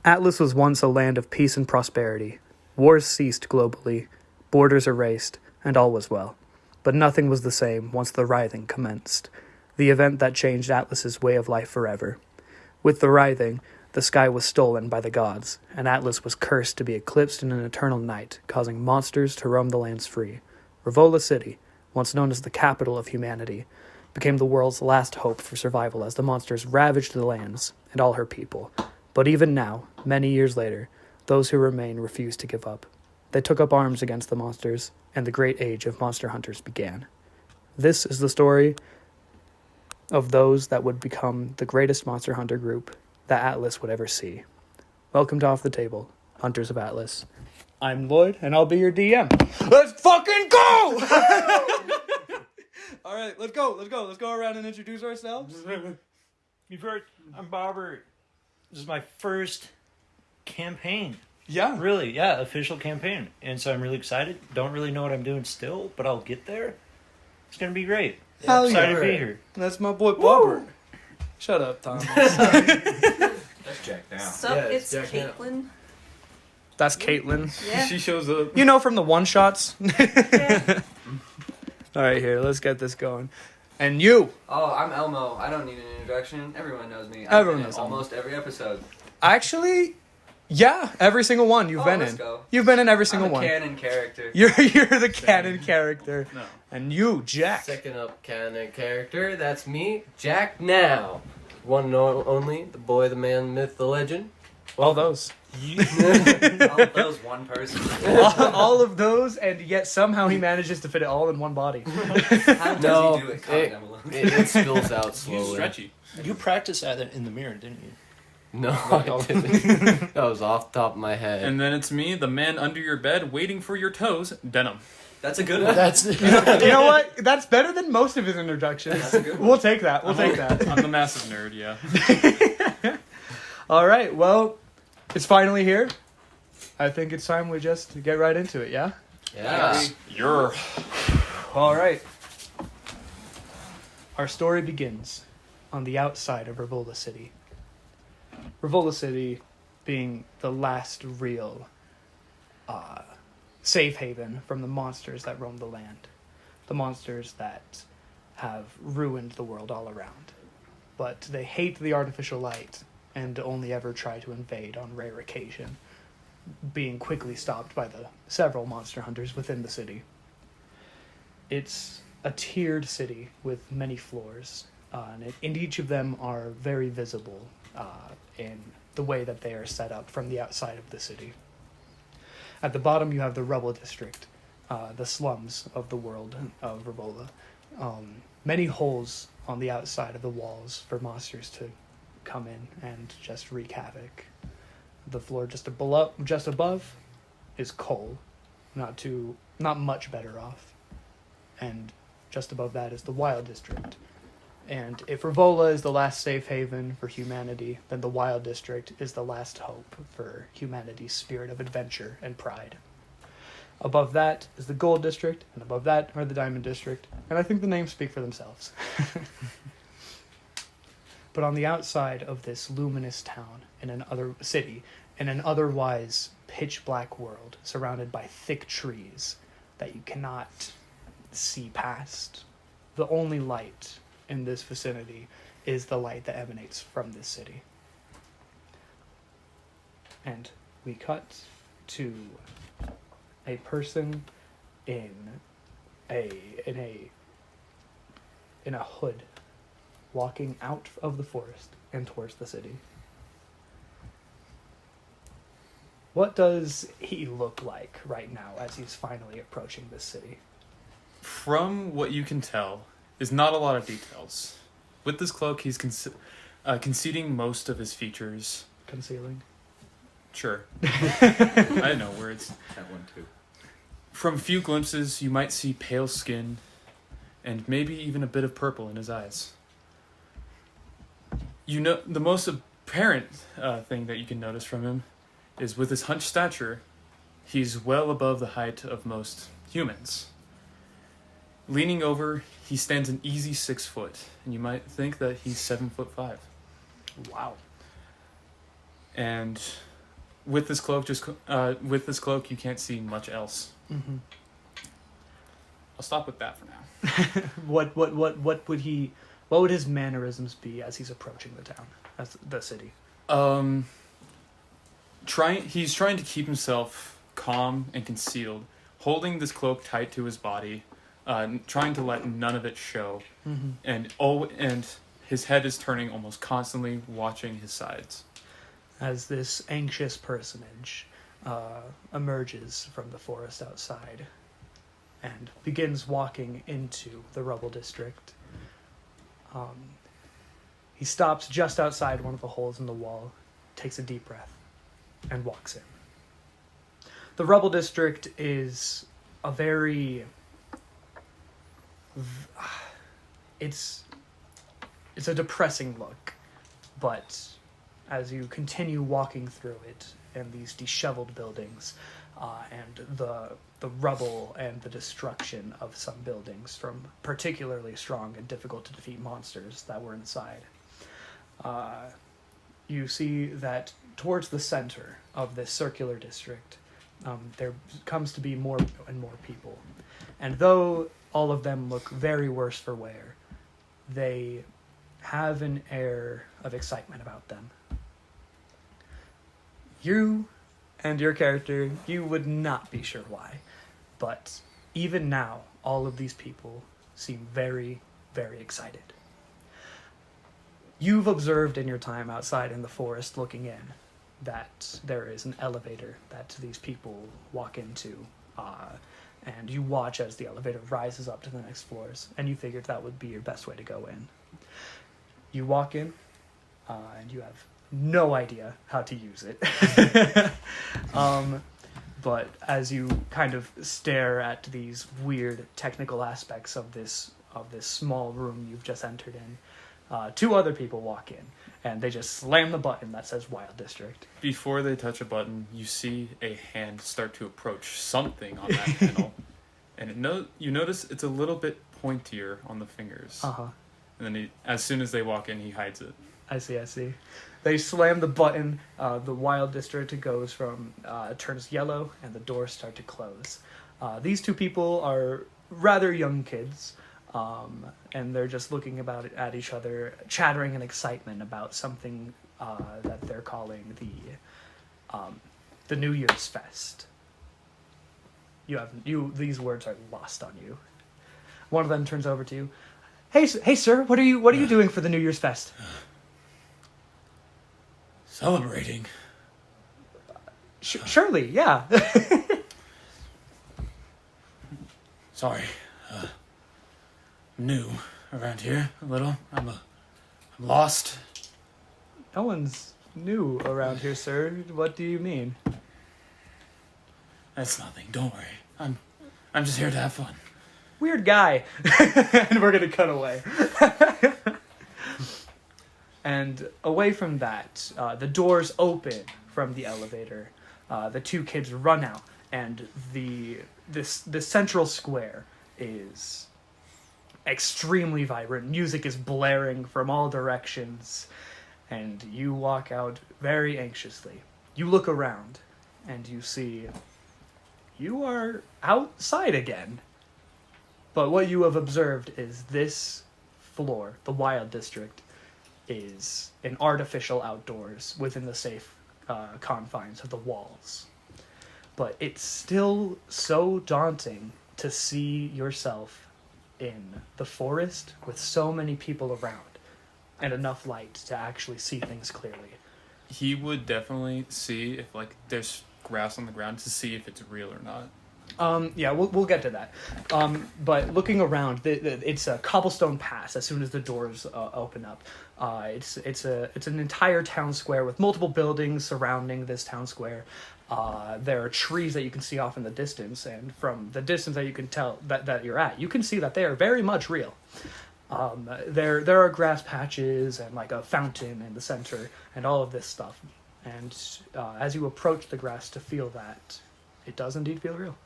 Atlas was once a land of peace and prosperity. Wars ceased globally, borders erased, and all was well. But nothing was the same once the Writhing commenced, the event that changed Atlas's way of life forever. With the Writhing, the sky was stolen by the gods, and Atlas was cursed to be eclipsed in an eternal night, causing monsters to roam the lands free. Rivola City, once known as the capital of humanity, became the world's last hope for survival as the monsters ravaged the lands and all her people. But even now, many years later, those who remain refuse to give up. They took up arms against the monsters, and the great age of monster hunters began. This is the story of those that would become the greatest monster hunter group that Atlas would ever see. Welcome to Off the Table, Hunters of Atlas. I'm Lloyd, and I'll be your DM. Let's fucking go! All right, let's go. Let's go around and introduce ourselves. Me first. I'm Bobbert. This is my first campaign. Yeah. Really, yeah, official campaign. And so I'm really excited. Don't really know what I'm doing still, but I'll get there. It's going to be great. Hell excited yeah. to be here. That's my boy Bobbert. Shut up, Thomas. That's Jack now. Sup, Yeah, it's Jack now. Caitlin. That's Caitlin. Yeah. She shows up. You know from the one-shots. Yeah. All right, here, let's get this going. And you. Oh, I'm Elmo. I don't need an introduction. Everyone knows me. Everyone I've been knows in almost every episode. Actually, yeah, every single one you've been let's in. go. You've been in every single I'm a one. canon character. You're the canon character. No. And you, Jack. Second up canon character, that's me, Jack Now. One and only, the boy, the man, the myth, the legend. All those. All of those one person. all of those, and yet somehow he manages to fit it all in one body. How does No, he do it? Comment down below. It spills out You're slowly. stretchy. You practiced that in the mirror, didn't you? No, I didn't. That was off the top of my head. And then it's me, the man under your bed, waiting for your toes, Denim. That's a good one. That's You know what? That's better than most of his introductions. That's a good one. We'll take that. We'll take that. I'm the massive nerd, yeah. All right. Well, it's finally here. I think it's time we just get right into it. Yeah. yeah. You're... All right. Our story begins on the outside of Rivola City. Rivola City being the last real safe haven from the monsters that roam the land. The monsters that have ruined the world all around. But they hate the artificial light and only ever try to invade on rare occasion, being quickly stopped by the several monster hunters within the city. It's a tiered city with many floors, and each of them are very visible in the way that they are set up from the outside of the city. At the bottom, you have the rubble district, the slums of the world of Rivola. Many holes on the outside of the walls for monsters to come in and just wreak havoc. The floor just above is coal, not much better off. And just above that is the Wild District. And if Rivola is the last safe haven for humanity, then the Wild District is the last hope for humanity's spirit of adventure and pride. Above that is the Gold District, and above that are the Diamond District, and I think the names speak for themselves. But on the outside of this luminous town, in another city, in an otherwise pitch-black world, surrounded by thick trees that you cannot see past, the only light in this vicinity is the light that emanates from this city. And we cut to a person in a hood walking out of the forest and towards the city. What does he look like right now as he's finally approaching this city? From what you can tell, is not a lot of details. With this cloak, he's conceding most of his features. Concealing? Sure. I know words. That one too. From a few glimpses, you might see pale skin, and maybe even a bit of purple in his eyes. You know, the most apparent thing that you can notice from him is with his hunched stature, he's well above the height of most humans. Leaning over, he stands an easy 6 foot, and you might think that he's 7'5". Wow. And with this cloak, you can't see much else. Mm-hmm. I'll stop with that for now. What would his mannerisms be as he's approaching the town, as the city? He's trying to keep himself calm and concealed, holding this cloak tight to his body, trying to let none of it show, Mm-hmm. and his head is turning almost constantly, watching his sides. As this anxious personage emerges from the forest outside and begins walking into the rubble district, he stops just outside one of the holes in the wall, takes a deep breath, and walks in. The rubble district is a very... It's a depressing look, but as you continue walking through it and these disheveled buildings and the rubble and the destruction of some buildings from particularly strong and difficult to defeat monsters that were inside, you see that towards the center of this circular district, there comes to be more and more people. And though all of them look very worse for wear, they have an air of excitement about them. You and your character, you would not be sure why, but even now, all of these people seem very, very excited. You've observed in your time outside in the forest looking in that there is an elevator that these people walk into, and you watch as the elevator rises up to the next floors, and you figured that would be your best way to go in. You walk in, and you have no idea how to use it. But as you kind of stare at these weird technical aspects of this small room you've just entered in, two other people walk in, and they just slam the button that says Wild District. Before they touch a button, you see a hand start to approach something on that panel, and you notice it's a little bit pointier on the fingers. Uh-huh. And then as soon as they walk in, he hides it. I see. They slam the button, the Wild District goes from, turns yellow, and the doors start to close. These two people are rather young kids, and they're just looking at each other, chattering in excitement about something that they're calling the New Year's Fest. These words are lost on you. One of them turns over to you. Hey, sir, what are you doing for the New Year's Fest? Celebrating. Surely, yeah. Sorry. I'm new around here a little. I'm lost. No one's new around here, sir. What do you mean? That's nothing. Don't worry. I'm just here to have fun. Weird guy. And we're going to cut away. And away from that, the doors open from the elevator. The two kids run out, and the central square is extremely vibrant. Music is blaring from all directions, and you walk out very anxiously. You look around, and you see you are outside again. But what you have observed is this floor, the Wild District, is an artificial outdoors within the safe confines of the walls. But it's still so daunting to see yourself in the forest with so many people around and enough light to actually see things clearly. He would definitely see if there's grass on the ground to see if it's real or not. Yeah, we'll get to that. But looking around, it's a cobblestone pass as soon as the doors open up. It's an entire town square with multiple buildings surrounding this town square. There are trees that you can see off in the distance, and from the distance that you can tell that you're at, you can see that they are very much real. There are grass patches and like a fountain in the center and all of this stuff. And as you approach the grass to feel that, it does indeed feel real.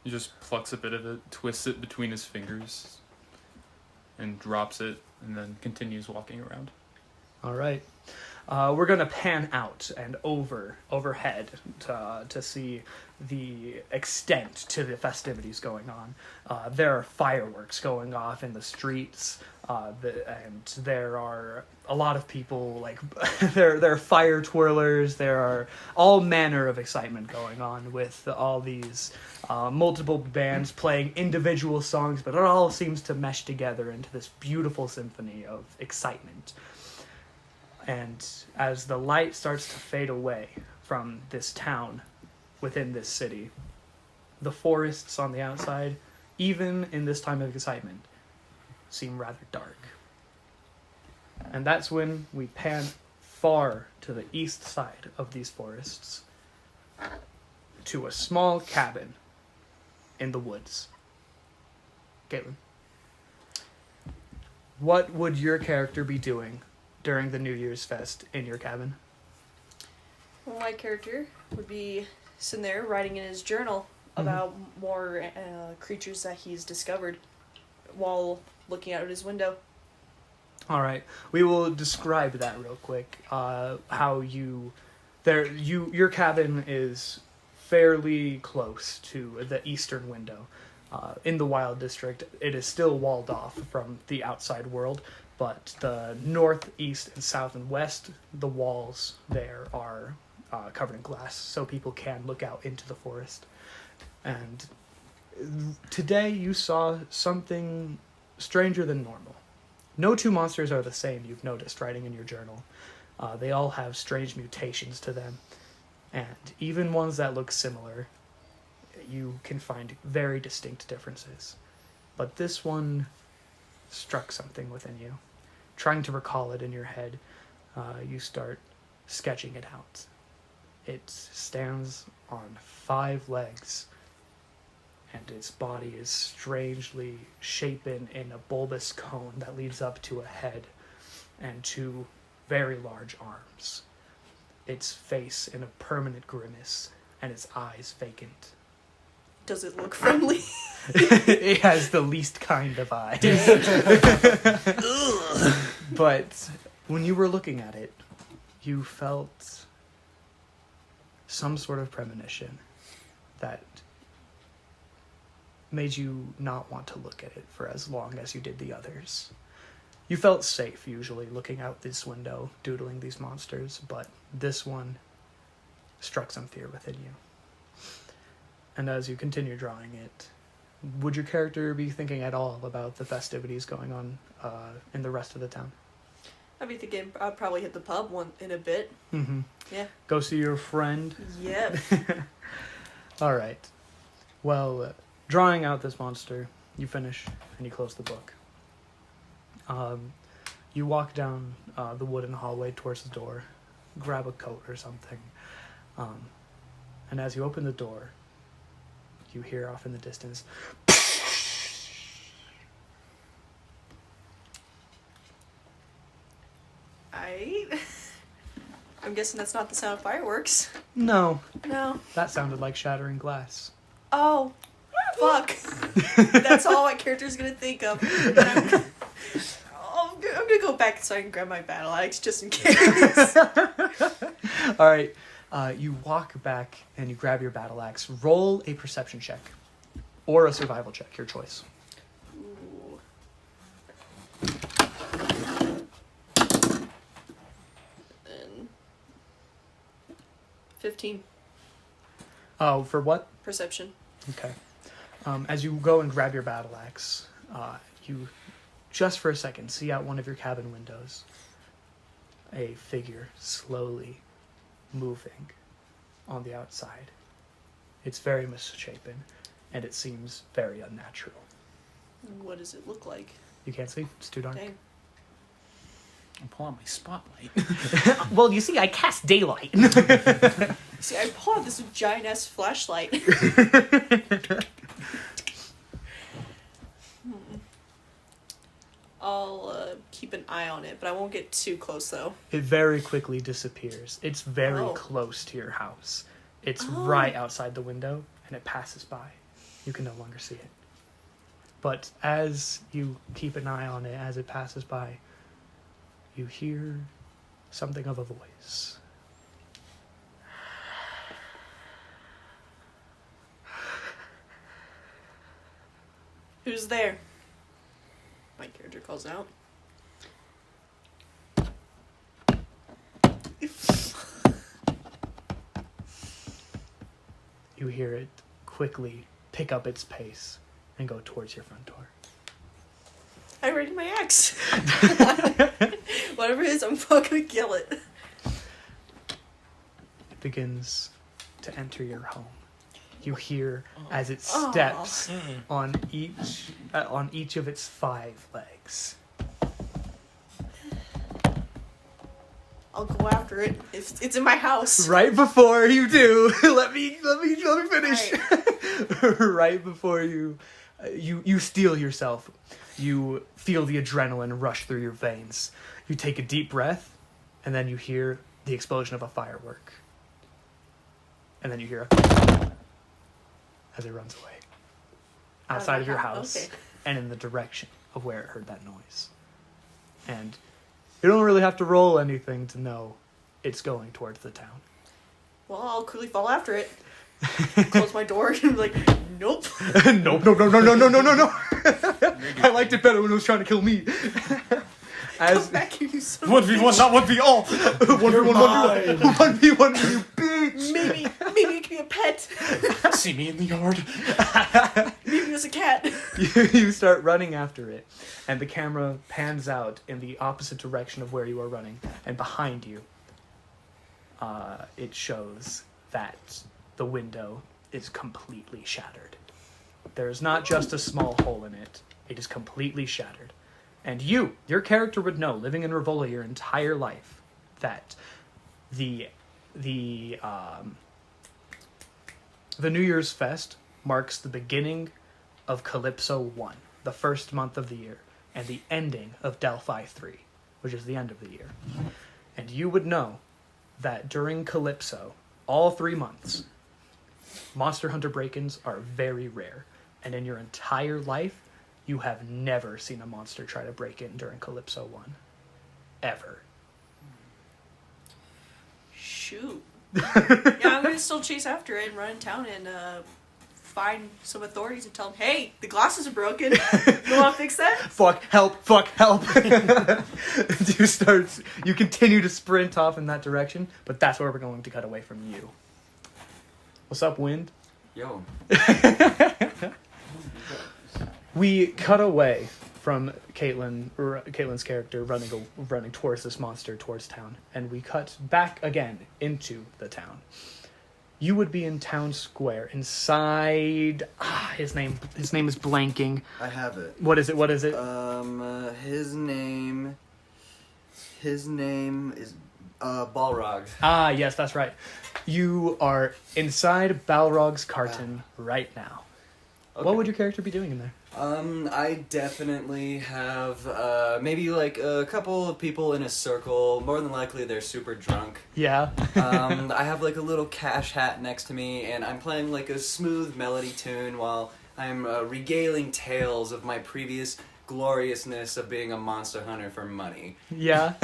He just plucks a bit of it, twists it between his fingers, and drops it, and then continues walking around. All right. We're gonna pan out and overhead to see the extent to the festivities going on. There are fireworks going off in the streets, and there are a lot of people, like, there are fire twirlers, there are all manner of excitement going on with all these multiple bands playing individual songs, but it all seems to mesh together into this beautiful symphony of excitement. And as the light starts to fade away from this town within this city, the forests on the outside, even in this time of excitement, seem rather dark. And that's when we pan far to the east side of these forests to a small cabin in the woods. Caitlin, what would your character be doing during the New Year's Fest in your cabin? Well, my character would be sitting there writing in his journal about more creatures that he's discovered while looking out his window. All right, we will describe that real quick. How your cabin is fairly close to the eastern window. In the Wild District, it is still walled off from the outside world, but the north, east, and south and west, the walls there are covered in glass, so people can look out into the forest. And today you saw something stranger than normal. No two monsters are the same, you've noticed, writing in your journal. They all have strange mutations to them, and even ones that look similar, you can find very distinct differences. But this one struck something within you. Trying to recall it in your head, you start sketching it out. It stands on 5 legs, and its body is strangely shapen in a bulbous cone that leads up to a head and 2 very large arms. Its face in a permanent grimace, and its eyes vacant. Does it look friendly? It has the least kind of eyes. But when you were looking at it, you felt some sort of premonition that made you not want to look at it for as long as you did the others. You felt safe, usually, looking out this window, doodling these monsters, but this one struck some fear within you. And as you continue drawing it, would your character be thinking at all about the festivities going on in the rest of the town? I'd be thinking I'd probably hit the pub one in a bit. Mm-hmm. Yeah. Go see your friend? Yep. All right. Well, drawing out this monster, you finish and you close the book. You walk down the wooden hallway towards the door, grab a coat or something, and as you open the door, you hear off in the distance, I'm guessing that's not the sound of fireworks. No, No. that sounded like shattering glass. Oh, fuck. That's all my character's gonna think of. I'm gonna go back so I can grab my battle axe just in case. All right, you walk back and you grab your battle axe. Roll a perception check or a survival check, your choice. Ooh. And 15 Oh, for what? perception. Okay. As you go and grab your battle axe, you just for a second see out one of your cabin windows a figure slowly moving on the outside. It's very misshapen, and it seems very unnatural. What does it look like? You can't see? It's too dark. Dang. I'll pull out my spotlight. Well, you see, I cast daylight. See, I pull out this giant ass flashlight. I'll keep an eye on it, but I won't get too close though. It very quickly disappears. It's very Oh. close to your house. It's Oh. right outside the window, and it passes by. You can no longer see it. But as you keep an eye on it, as it passes by, you hear something of a voice. Who's there? My character calls out. You hear it quickly pick up its pace and go towards your front door. I ready my axe. Whatever it is, I'm fucking gonna kill it. It begins to enter your home. You hear as it steps on each of its 5 legs. I'll go after it. It's in my house. Right before you do, let me finish. Right before you steel yourself. You feel the adrenaline rush through your veins. You take a deep breath, and then you hear the explosion of a firework. And then you hear as it runs away. Outside of your house, okay. and in the direction of where it heard that noise. And you don't really have to roll anything to know it's going towards the town. Well, I'll quickly fall after it. Close my door and be like, nope. Nope. I liked it better when it was trying to kill me. Come back here, you son of a 1v1, not 1v all. 1v1, 1v1, you bitch. Maybe it could be a pet. See me in the yard. Maybe it's a cat. You start running after it, and the camera pans out in the opposite direction of where you are running, and behind you, it shows that the window is completely shattered. There is not just a small hole in it, it is completely shattered. And your character would know, living in Rivola your entire life, that the New Year's Fest marks the beginning of Calypso 1, the first month of the year, and the ending of Delphi 3, which is the end of the year. And you would know that during Calypso, all 3 months, Monster Hunter break-ins are very rare. And in your entire life, you have never seen a monster try to break in during Calypso 1. Ever. Shoot. Yeah, I'm gonna still chase after it and run in town and find some authorities and tell them, hey, the glasses are broken. You wanna fix that? Fuck, help. You continue to sprint off in that direction, but that's where we're going to cut away from you. What's up, Wind? Yo. We cut away from Caitlin's character running towards this monster, towards town, and we cut back again into the town. You would be in town square, inside. His name is blanking. I have it. What is it? His name is Balrog. Yes, that's right. You are inside Balrog's carton right now. Okay. What would your character be doing in there? I definitely have maybe like a couple of people in a circle. More than likely, they're super drunk. Yeah. I have like a little cash hat next to me, and I'm playing like a smooth melody tune while I'm regaling tales of my previous gloriousness of being a monster hunter for money. Yeah.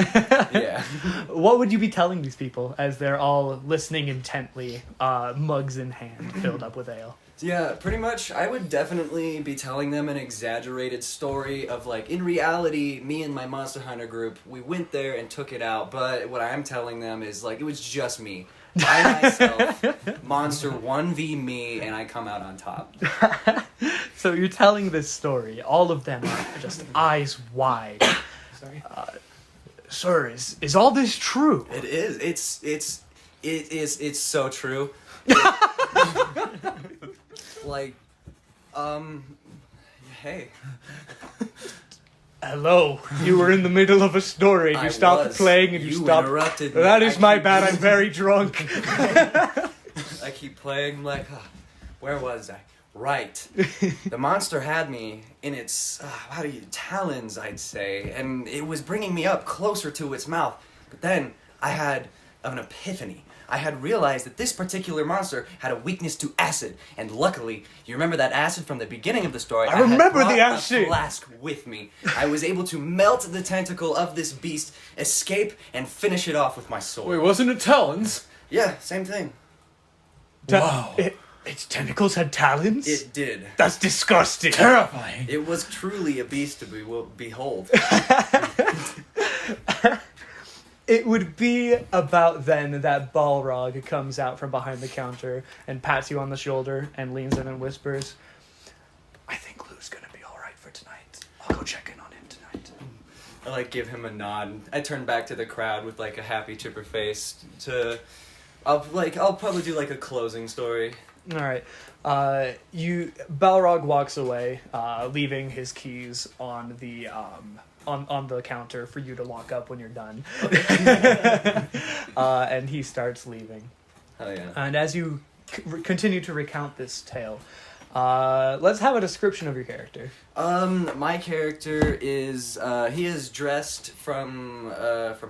Yeah. What would you be telling these people as they're all listening intently, mugs in hand, filled up with ale? Yeah, pretty much. I would definitely be telling them an exaggerated story of, like, in reality, me and my Monster Hunter group, we went there and took it out, but what I'm telling them is, like, it was just me. By myself, monster 1v me, and I come out on top. So you're telling this story. All of them are just eyes wide. Sorry? Sir, is all this true? It is. It's so true. Like, hey. Hello. You were in the middle of a story. You stopped playing and you stopped. Interrupted me. That is my bad. I'm very drunk. I keep playing like, where was I? Right. The monster had me in its, talons, I'd say, and it was bringing me up closer to its mouth. But then I had an epiphany. I had realized that this particular monster had a weakness to acid, and luckily, you remember that acid from the beginning of the story? I remember had the brought acid! A flask with me. I was able to melt the tentacle of this beast, escape, and finish it off with my sword. Wait, wasn't it talons? Yeah, same thing. Wow. Its tentacles had talons? It did. That's disgusting. Terrifying. It was truly a beast to behold. It would be about then that Balrog comes out from behind the counter and pats you on the shoulder and leans in and whispers, I think Lou's gonna be alright for tonight. I'll go check in on him tonight. I like give him a nod. I turn back to the crowd with like a happy chipper face I'll probably do like a closing story. Alright. Balrog walks away, leaving his keys on the on the counter for you to lock up when you're done. And he starts leaving. Oh yeah. And as you continue to recount this tale, let's have a description of your character. My character is he is dressed from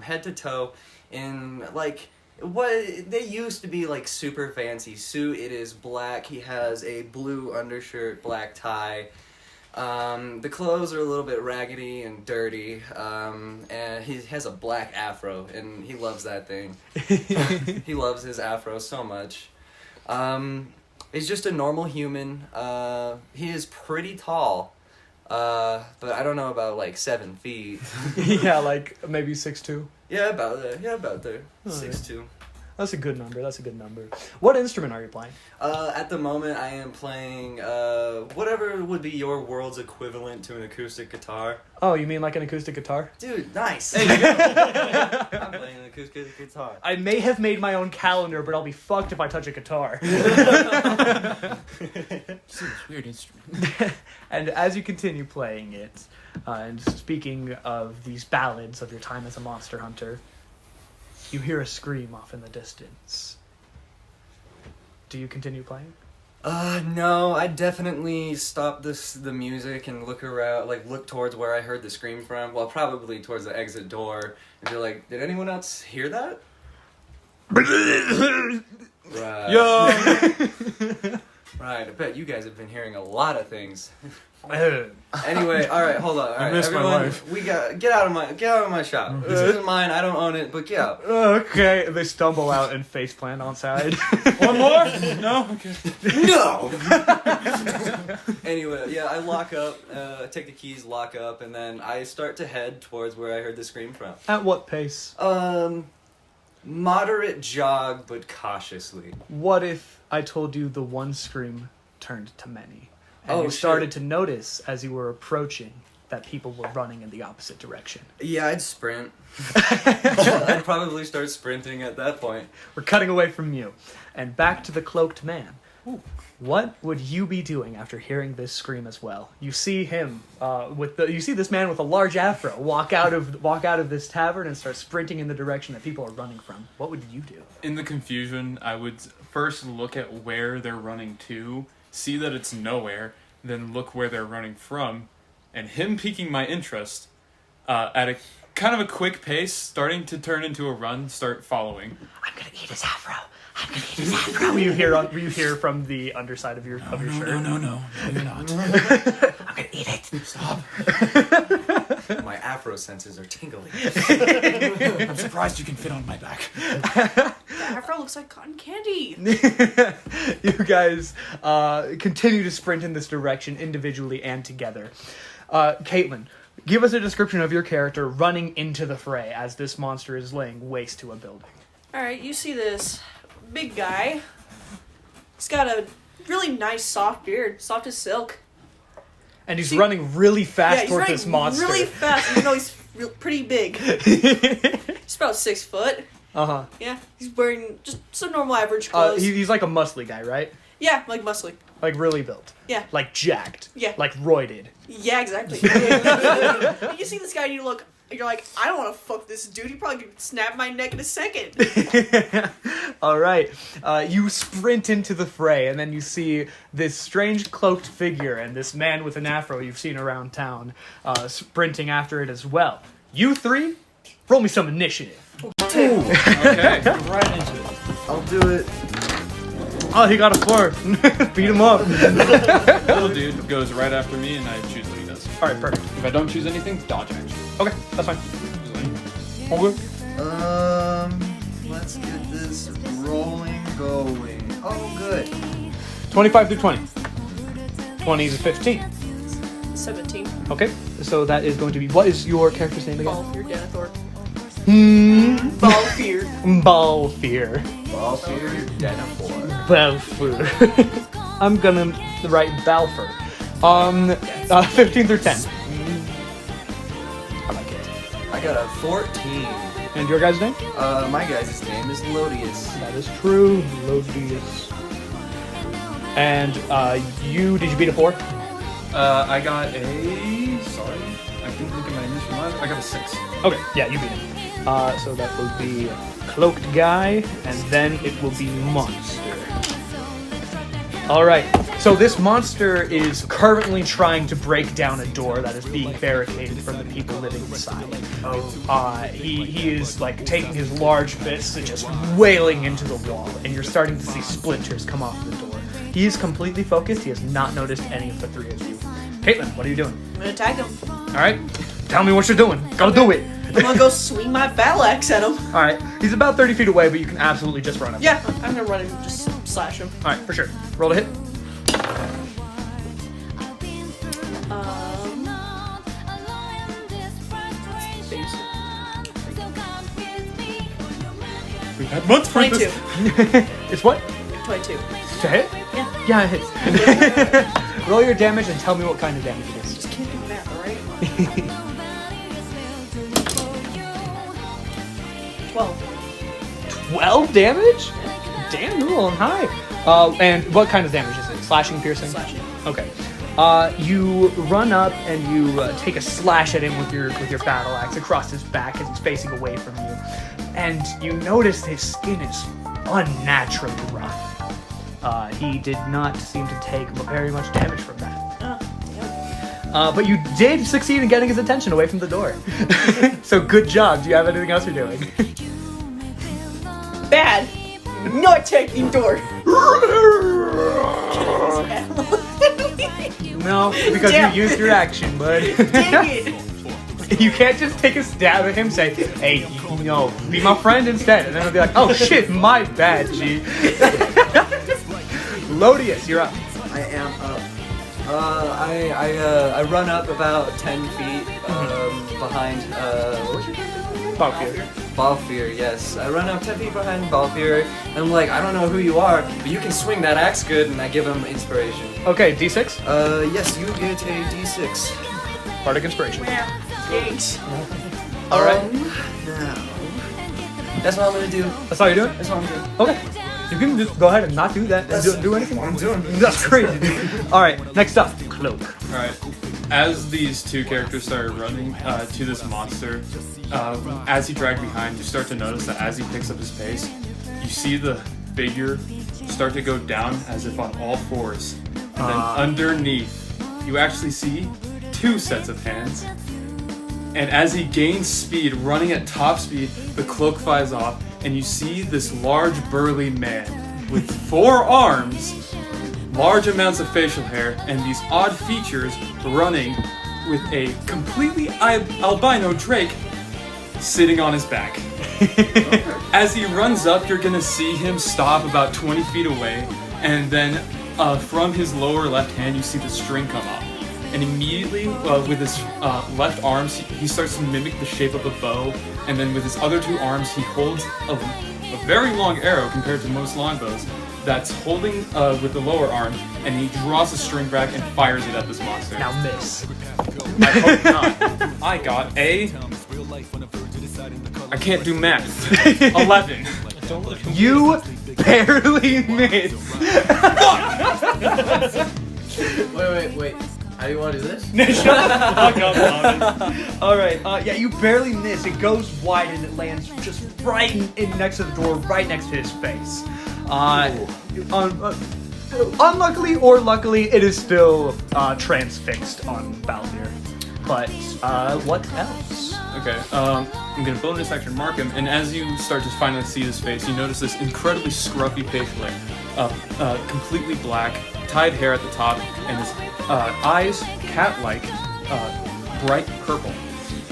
head to toe in like what they used to be like super fancy suit. It is black. He has a blue undershirt, black tie. The clothes are a little bit raggedy and dirty, and he has a black afro, and he loves that thing. He loves his afro so much. He's just a normal human. He is pretty tall, but I don't know about like 7 feet. Yeah, like maybe 6'2". Yeah, about there. Yeah, about there. Oh, 6'2". That's a good number. What instrument are you playing? At the moment, I am playing whatever would be your world's equivalent to an acoustic guitar. Oh, you mean like an acoustic guitar? Dude, nice. I'm playing an acoustic guitar. I may have made my own calendar, but I'll be fucked if I touch a guitar. It's this weird instrument. And as you continue playing it, and speaking of these ballads of your time as a monster hunter, you hear a scream off in the distance. Do you continue playing? No, I definitely stop the music and look around, like look towards where I heard the scream from. Well, probably towards the exit door, and be like, "Did anyone else hear that?" Right. Yo! Right. I bet you guys have been hearing a lot of things. Uh, Anyway, all right, hold on. All right, miss my everyone, wife. we got get out of my shop. This isn't mine. I don't own it, but get out. okay, they stumble out and faceplant on side. One more? No? Okay. No. Anyway, yeah, I lock up, take the keys, lock up, and then I start to head towards where I heard the scream from. At what pace? Moderate jog, but cautiously. What if I told you the one scream turned to many? And Oh, you started shit. to notice as you were approaching that people were running in the opposite direction. Yeah, I'd sprint. I'd probably start sprinting at that point. We're cutting away from you. And back to the cloaked man. What would you be doing after hearing this scream as well? You see him you see this man with a large afro walk out of this tavern and start sprinting in the direction that people are running from. What would you do? In the confusion, I would first look at where they're running to, see that it's nowhere, then look where they're running from, and him piquing my interest at a kind of a quick pace, starting to turn into a run, start following. I'm gonna eat his afro. I'm gonna eat his afro. you hear from the underside of your shirt. No, you're not. I'm gonna eat it. Stop. My afro senses are tingling. I'm surprised you can fit on my back. The afro looks like cotton candy. You guys continue to sprint in this direction individually and together. Caitlin, give us a description of your character running into the fray as this monster is laying waste to a building. Alright, you see this big guy. He's got a really nice soft beard, soft as silk. And he's See- running really fast he's towards running this monster. really fast, even though he's pretty big. He's about 6 foot. Uh-huh. Yeah, he's wearing just some normal average clothes. He's like a muscly guy, right? Yeah, like muscly. Like really built. Yeah. Like jacked. Yeah. Like roided. Yeah, exactly. You see this guy and you're like, I don't want to fuck this dude. He probably could snap my neck in a second. All right. You sprint into the fray, and then you see this strange cloaked figure and this man with an afro you've seen around town sprinting after it as well. You three, roll me some initiative. Okay. Right into it. I'll do it. Oh, he got a 4. Beat him up. Little dude goes right after me, and I choose what he does. All right, perfect. If I don't choose anything, dodge action. Okay, that's fine. All good. Let's get this rolling, going. Oh, good. 25 through 20. 20 is 15. 17. Okay, so that is going to be. What is your character's name again? Balfear Denethor. Balfear. Balfear. Balfear Denethor. Balfour. I'm gonna write Balfour. 15 through 10. I like it. I got a 14. And your guy's name? My guy's name is Lodius. That is true. Lodius. And did you beat a 4? I got a. Sorry, I didn't look at my initial line. I got a 6. Okay, yeah, you beat him. So that will be Cloaked Guy, and then it will be Monster. Alright, so this monster is currently trying to break down a door that is being barricaded from the people living inside. He is like taking his large fists and just wailing into the wall, and you're starting to see splinters come off the door. He is completely focused, he has not noticed any of the three of you. Caitlin, what are you doing? I'm gonna attack him. Alright, tell me what you're doing. Go do it! I'm gonna go swing my battle axe at him. Alright, he's about 30 feet away, but you can absolutely just run him. Yeah, I'm gonna run and just slash him. Alright, for sure. Roll to hit. We've had months for 22. this. It's what? 22. To hit? Yeah. Yeah, it hits. Roll your damage and tell me what kind of damage it is. Just can't do math, alright? 12. 12 damage? Damn, you're rolling high. And what kind of damage is it? Slashing, piercing? Slashing. Okay. You run up and you take a slash at him with your battle axe across his back as he's facing away from you. And you notice his skin is unnaturally rough. He did not seem to take very much damage from that. But you did succeed in getting his attention away from the door. So good job. Do you have anything else you're doing? Bad. Not taking door. No, because Damn. you used your action, bud. Dang it. You can't just take a stab at him, say, hey, be my friend instead. And then he'll be like, oh shit, my bad, G. Lodius, you're up. I am up. I run up about 10 feet behind. What was your name? Balfear. Balfear, yes. I run up 10 feet behind Balfear, and I'm like, I don't know who you are, but you can swing that axe good, and I give him inspiration. Okay, D6. Yes, you get a D6. Bardic Inspiration. Thanks. Alright. Now. That's what I'm gonna do. That's all you're doing? That's what I'm doing. Okay. You can just go ahead and not do that and do anything. What I'm doing. That's crazy. Alright, next up, Cloak. Alright. As these two characters started running to this monster, as he dragged behind, you start to notice that as he picks up his pace, you see the figure start to go down as if on all fours. And then underneath, you actually see 2 sets of hands. And as he gains speed, running at top speed, the cloak flies off, and you see this large, burly man with 4 arms, large amounts of facial hair, and these odd features running with a completely albino Drake sitting on his back. As he runs up, you're gonna see him stop about 20 feet away, and then from his lower left hand, you see the string come up. And immediately, with his left arms, he starts to mimic the shape of a bow, and then with his other 2 arms, he holds a very long arrow compared to most longbows that's holding with the lower arm, and he draws the string back and fires it at this monster. Now miss. I hope not. I got a... I can't do math. 11. You barely missed. Wait. How do you want to do this? Shut the fuck up, Thomas. Alright, yeah, you barely miss. It goes wide and it lands just right in next to the door, right next to his face. Unluckily or luckily, it is still transfixed on Baldir. But, what else? Okay, I'm going to bonus action mark him, and as you start to finally see his face, you notice this incredibly scruffy facial hair, completely black, tied hair at the top, and his eyes, cat-like, bright purple.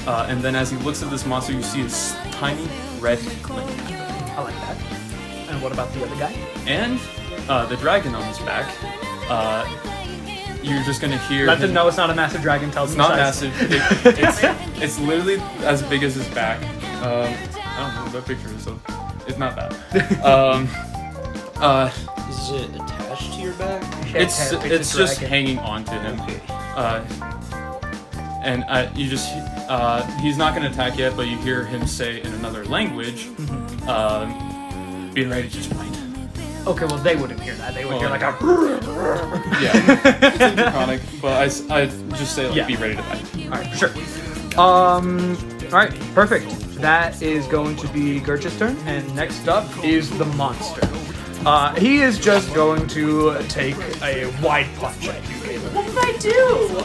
And then as he looks at this monster, you see his tiny red glint. I like that. And what about the other guy? And the dragon on his back. You're just gonna hear. Let them know it's not a massive dragon. Tell It's them not the size. massive. It's literally as big as his back. I don't know what that picture is, so it's not that. Is it attached to your back? It's a just dragon. hanging on to him. And you just he's not gonna attack yet, but you hear him say in another language, "Being ready to fight." Okay, well they wouldn't hear that. They would hear like a. Yeah, it's draconic, but I just say like, Yeah. be ready to fight. All right, sure. All right, perfect. That is going to be Gertrude's turn, and next up is the monster. He is just going to take a wide punch at you, Caleb. What did I do?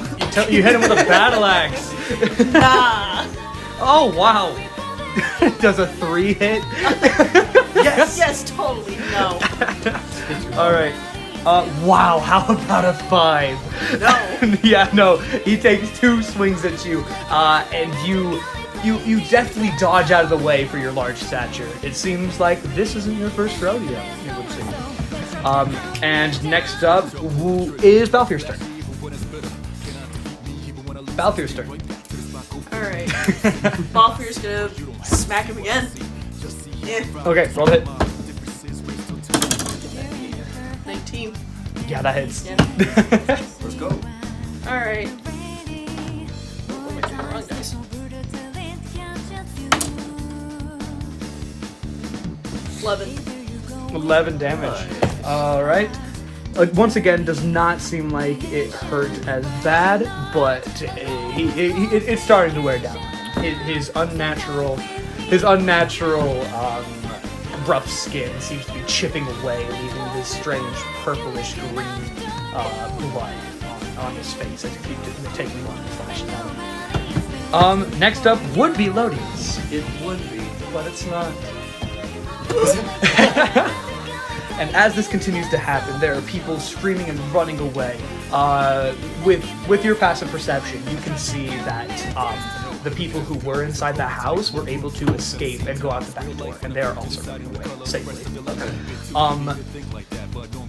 You hit him with a battle axe. Nah. Oh wow! Does a 3 hit? Yes, totally. No. All right. Wow. How about a 5? No. Yeah, no. He takes 2 swings at you, and you deftly dodge out of the way for your large stature. It seems like this isn't your first rodeo. It would seem. And next up is Balthier's turn. Balthier's turn. Alright. Balthier's gonna smack him again. Yeah. Okay, roll the hit. 19. Yeah, that hits. Yeah. Let's go. Alright. What am I doing wrong, guys? 11 damage. All right. Once again, does not seem like it hurt as bad, but it's starting to wear down. His unnatural rough skin seems to be chipping away, leaving this strange purplish green blood on his face as he keeps taking one flashes out. Next up would be Lodius. It would be, but it's not. And as this continues to happen, there are people screaming and running away. With your passive perception, you can see that the people who were inside the house were able to escape and go out the back door, and they are also running away safely.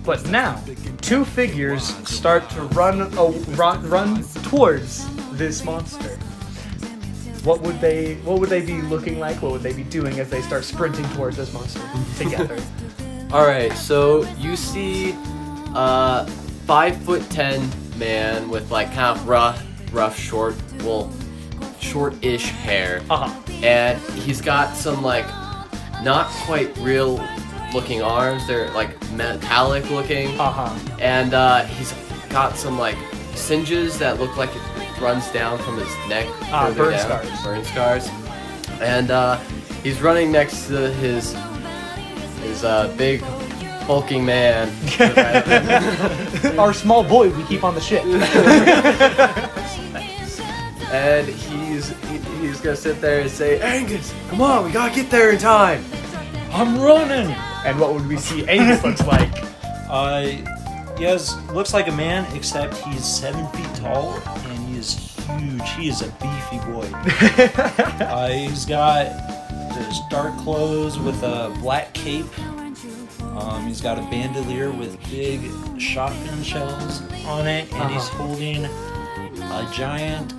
But now, 2 figures start to run towards this monster. What would they be looking like? What would they be doing as they start sprinting towards this monster together? Alright, so you see 5'10" man with like kind of rough, short-ish hair. And he's got some like not quite real looking arms. They're like metallic looking. And he's got some like singes that look like it runs down from his neck. Burn scars. Burn scars. And he's running next to his big hulking man. Our small boy we keep on the ship. And he's gonna sit there and say, Angus, come on, we gotta get there in time. I'm running! And what would we see Angus looks like? Looks like a man, except he's 7 feet tall and he is huge. He is a beefy boy. He's got this dark clothes with a black cape. He's got a bandolier with big shotgun shells on it, and he's holding a giant,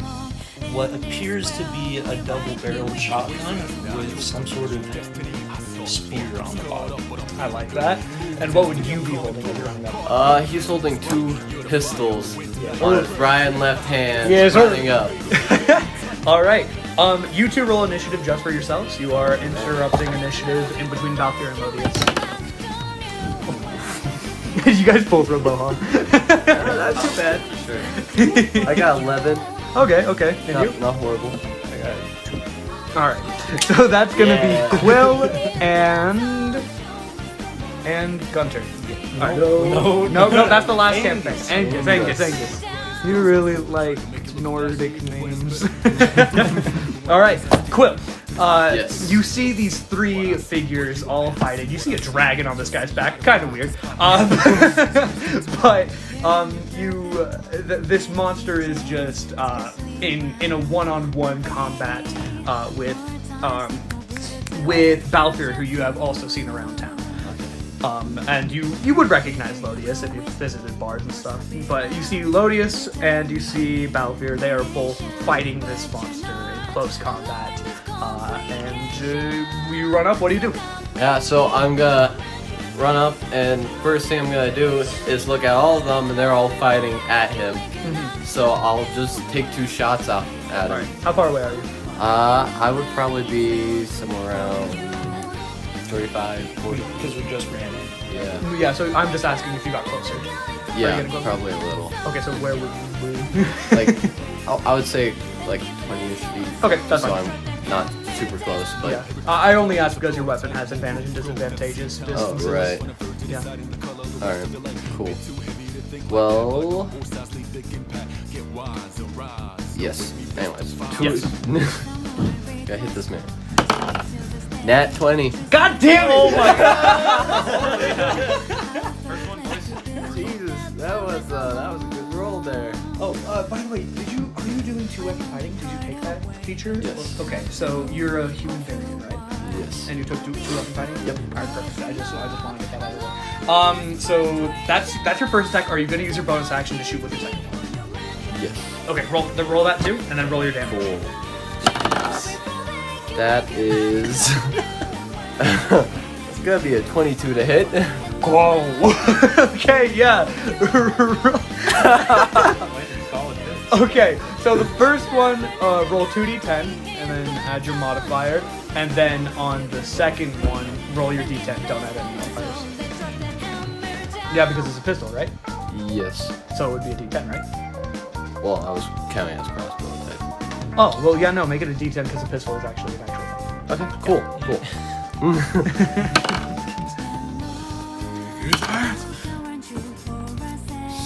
what appears to be a double-barreled shotgun with some sort of spear on the bottom. I like that. And what would you be holding as you're running up? He's holding 2 pistols on his right and left hand, Yeah, sir. running up. All right. You 2 roll initiative just for yourselves. You are interrupting initiative in between Valkyrie and Lodius. You guys both roll low, huh? Not too bad. Sure. I got 11. Okay. And you? Not horrible. I got 2. All right. So that's gonna be Quill and Gunter. No. No, that's the last campaign. Angus. You really like Nordic names. All right, Quill. Yes. You see these 3 figures all fighting. You see a dragon on this guy's back. Kind of weird. But this monster is just in a one-on-one combat with Balfour, who you have also seen around town. And you would recognize Lodius if you've visited bars and stuff. But you see Lodius and you see Balfour. They are both fighting this monster in close combat. And you run up. What do you do? Yeah, so I'm gonna run up, and first thing I'm gonna do is look at all of them, and they're all fighting at him. So I'll just take 2 shots out at him. How far away are you? I would probably be somewhere around 35, 40. Because we just ran in. Yeah. Yeah, so I'm just asking if you got closer. Yeah, getting closer? probably a little. Okay, so where would you Like, I would say like 20-ish feet. Okay, that's so fine. I'm not super close, but Yeah. I only asked because your weapon has advantage and disadvantageous distances. oh right. Yeah. All right, cool. Well, yes. Anyways, Yes. gotta hit this man. Nat 20. God damn it! Oh my Jesus, that was a good roll there. Oh, by the way, are you doing 2-weapon fighting? Did you take that feature? Yes. Okay, so you're a human variant, right? Yes. And you took 2-weapon fighting? Yep. Alright, perfect. I just want to get that out of the way. So that's your first attack. Are you going to use your bonus action to shoot with your second one? Yes. Okay, roll that too, and then roll your damage. Cool. That is. It's gonna be a 22 to hit. Whoa. Okay, yeah. Okay, so the first one, roll 2d10, and then add your modifier. And then on the second one, roll your d10. Don't add any modifiers. Yeah, because it's a pistol, right? Yes. So it would be a d10, right? Well, I was counting as crossbow type. Oh, well, yeah, no, make it a d10 because a pistol is actually an actual thing. Okay, cool.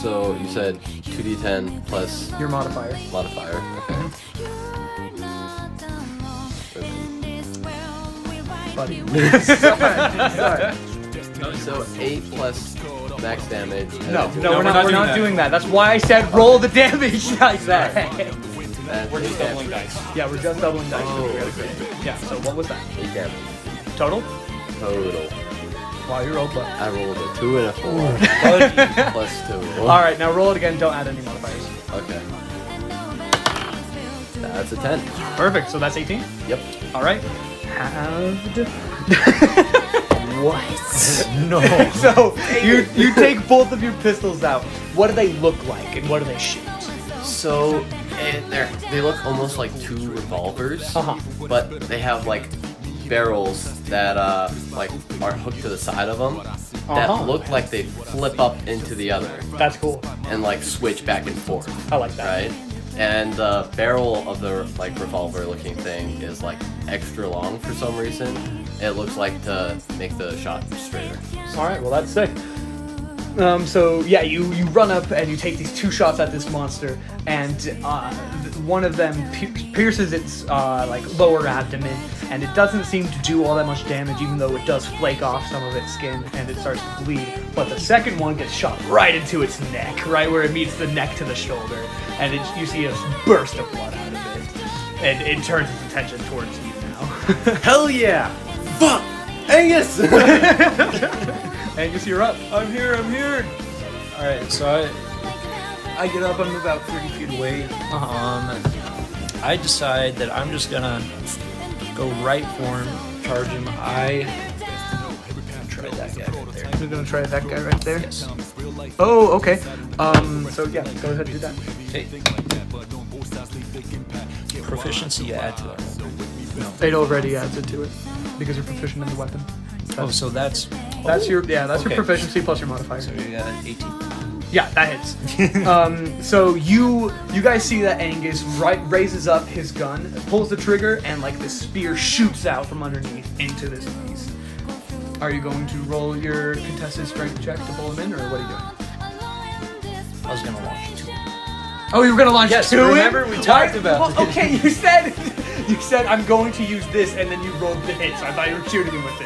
So you said 2d10 plus Your modifier. modifier. Okay. Buddy. So 8 plus max damage. and No, then no, we're not not doing doing that. That's why I said roll the damage like that. that's We're just 8 doubling damage. dice. Yeah, we're just doubling dice. Oh, Yeah, so what was that? 8 damage Total? total. Wow, you rolled well. I rolled a 2 and a 4. Plus 2. Alright, now roll it again. Don't add any modifiers. Okay. That's a 10. Perfect, so that's 18? Yep. Alright. Halved. What? No. So, you take both of your pistols out. What do they look like, and what do they shoot? So, they look almost like 2 revolvers, Uh-huh. but they have like barrels that like are hooked to the side of them that Uh-huh. look like they flip up into the other That's cool. and like switch back and forth, I like that. right? And the barrel of the like revolver looking thing is like extra long for some reason. It looks like to make the shot straighter. Alright, well that's sick. So yeah, you run up and you take these 2 shots at this monster, and one of them pierces its like lower abdomen, and it doesn't seem to do all that much damage, even though it does flake off some of its skin and it starts to bleed. But the second one gets shot right into its neck, right where it meets the neck to the shoulder, and you see a burst of blood out of it, and it turns its attention towards you now. Hell yeah! Fuck! Angus! Angus, you're up. I'm here. Alright, so I get up, I'm about 30 feet away. I decide that I'm just gonna go right for him, charge him. Try that guy right there. You're gonna try that guy right there? Yes. Oh, okay. So yeah, go ahead and do that. Okay. Proficiency add to that. No. It already adds it to it because you're proficient in the weapon. Oh, so that's Your okay. proficiency plus your modifier. So we got 18. Yeah, that hits. So you guys see that Angus raises up his gun, pulls the trigger, and like this spear shoots out from underneath into this beast. Are you going to roll your contested strength check to pull him in, or what are you doing? I was gonna launch 2. Oh, you were gonna launch Yes, two. remember we talked about well, this. okay, you said You said I'm going to use this, and then you rolled the hit, so I thought you were shooting him with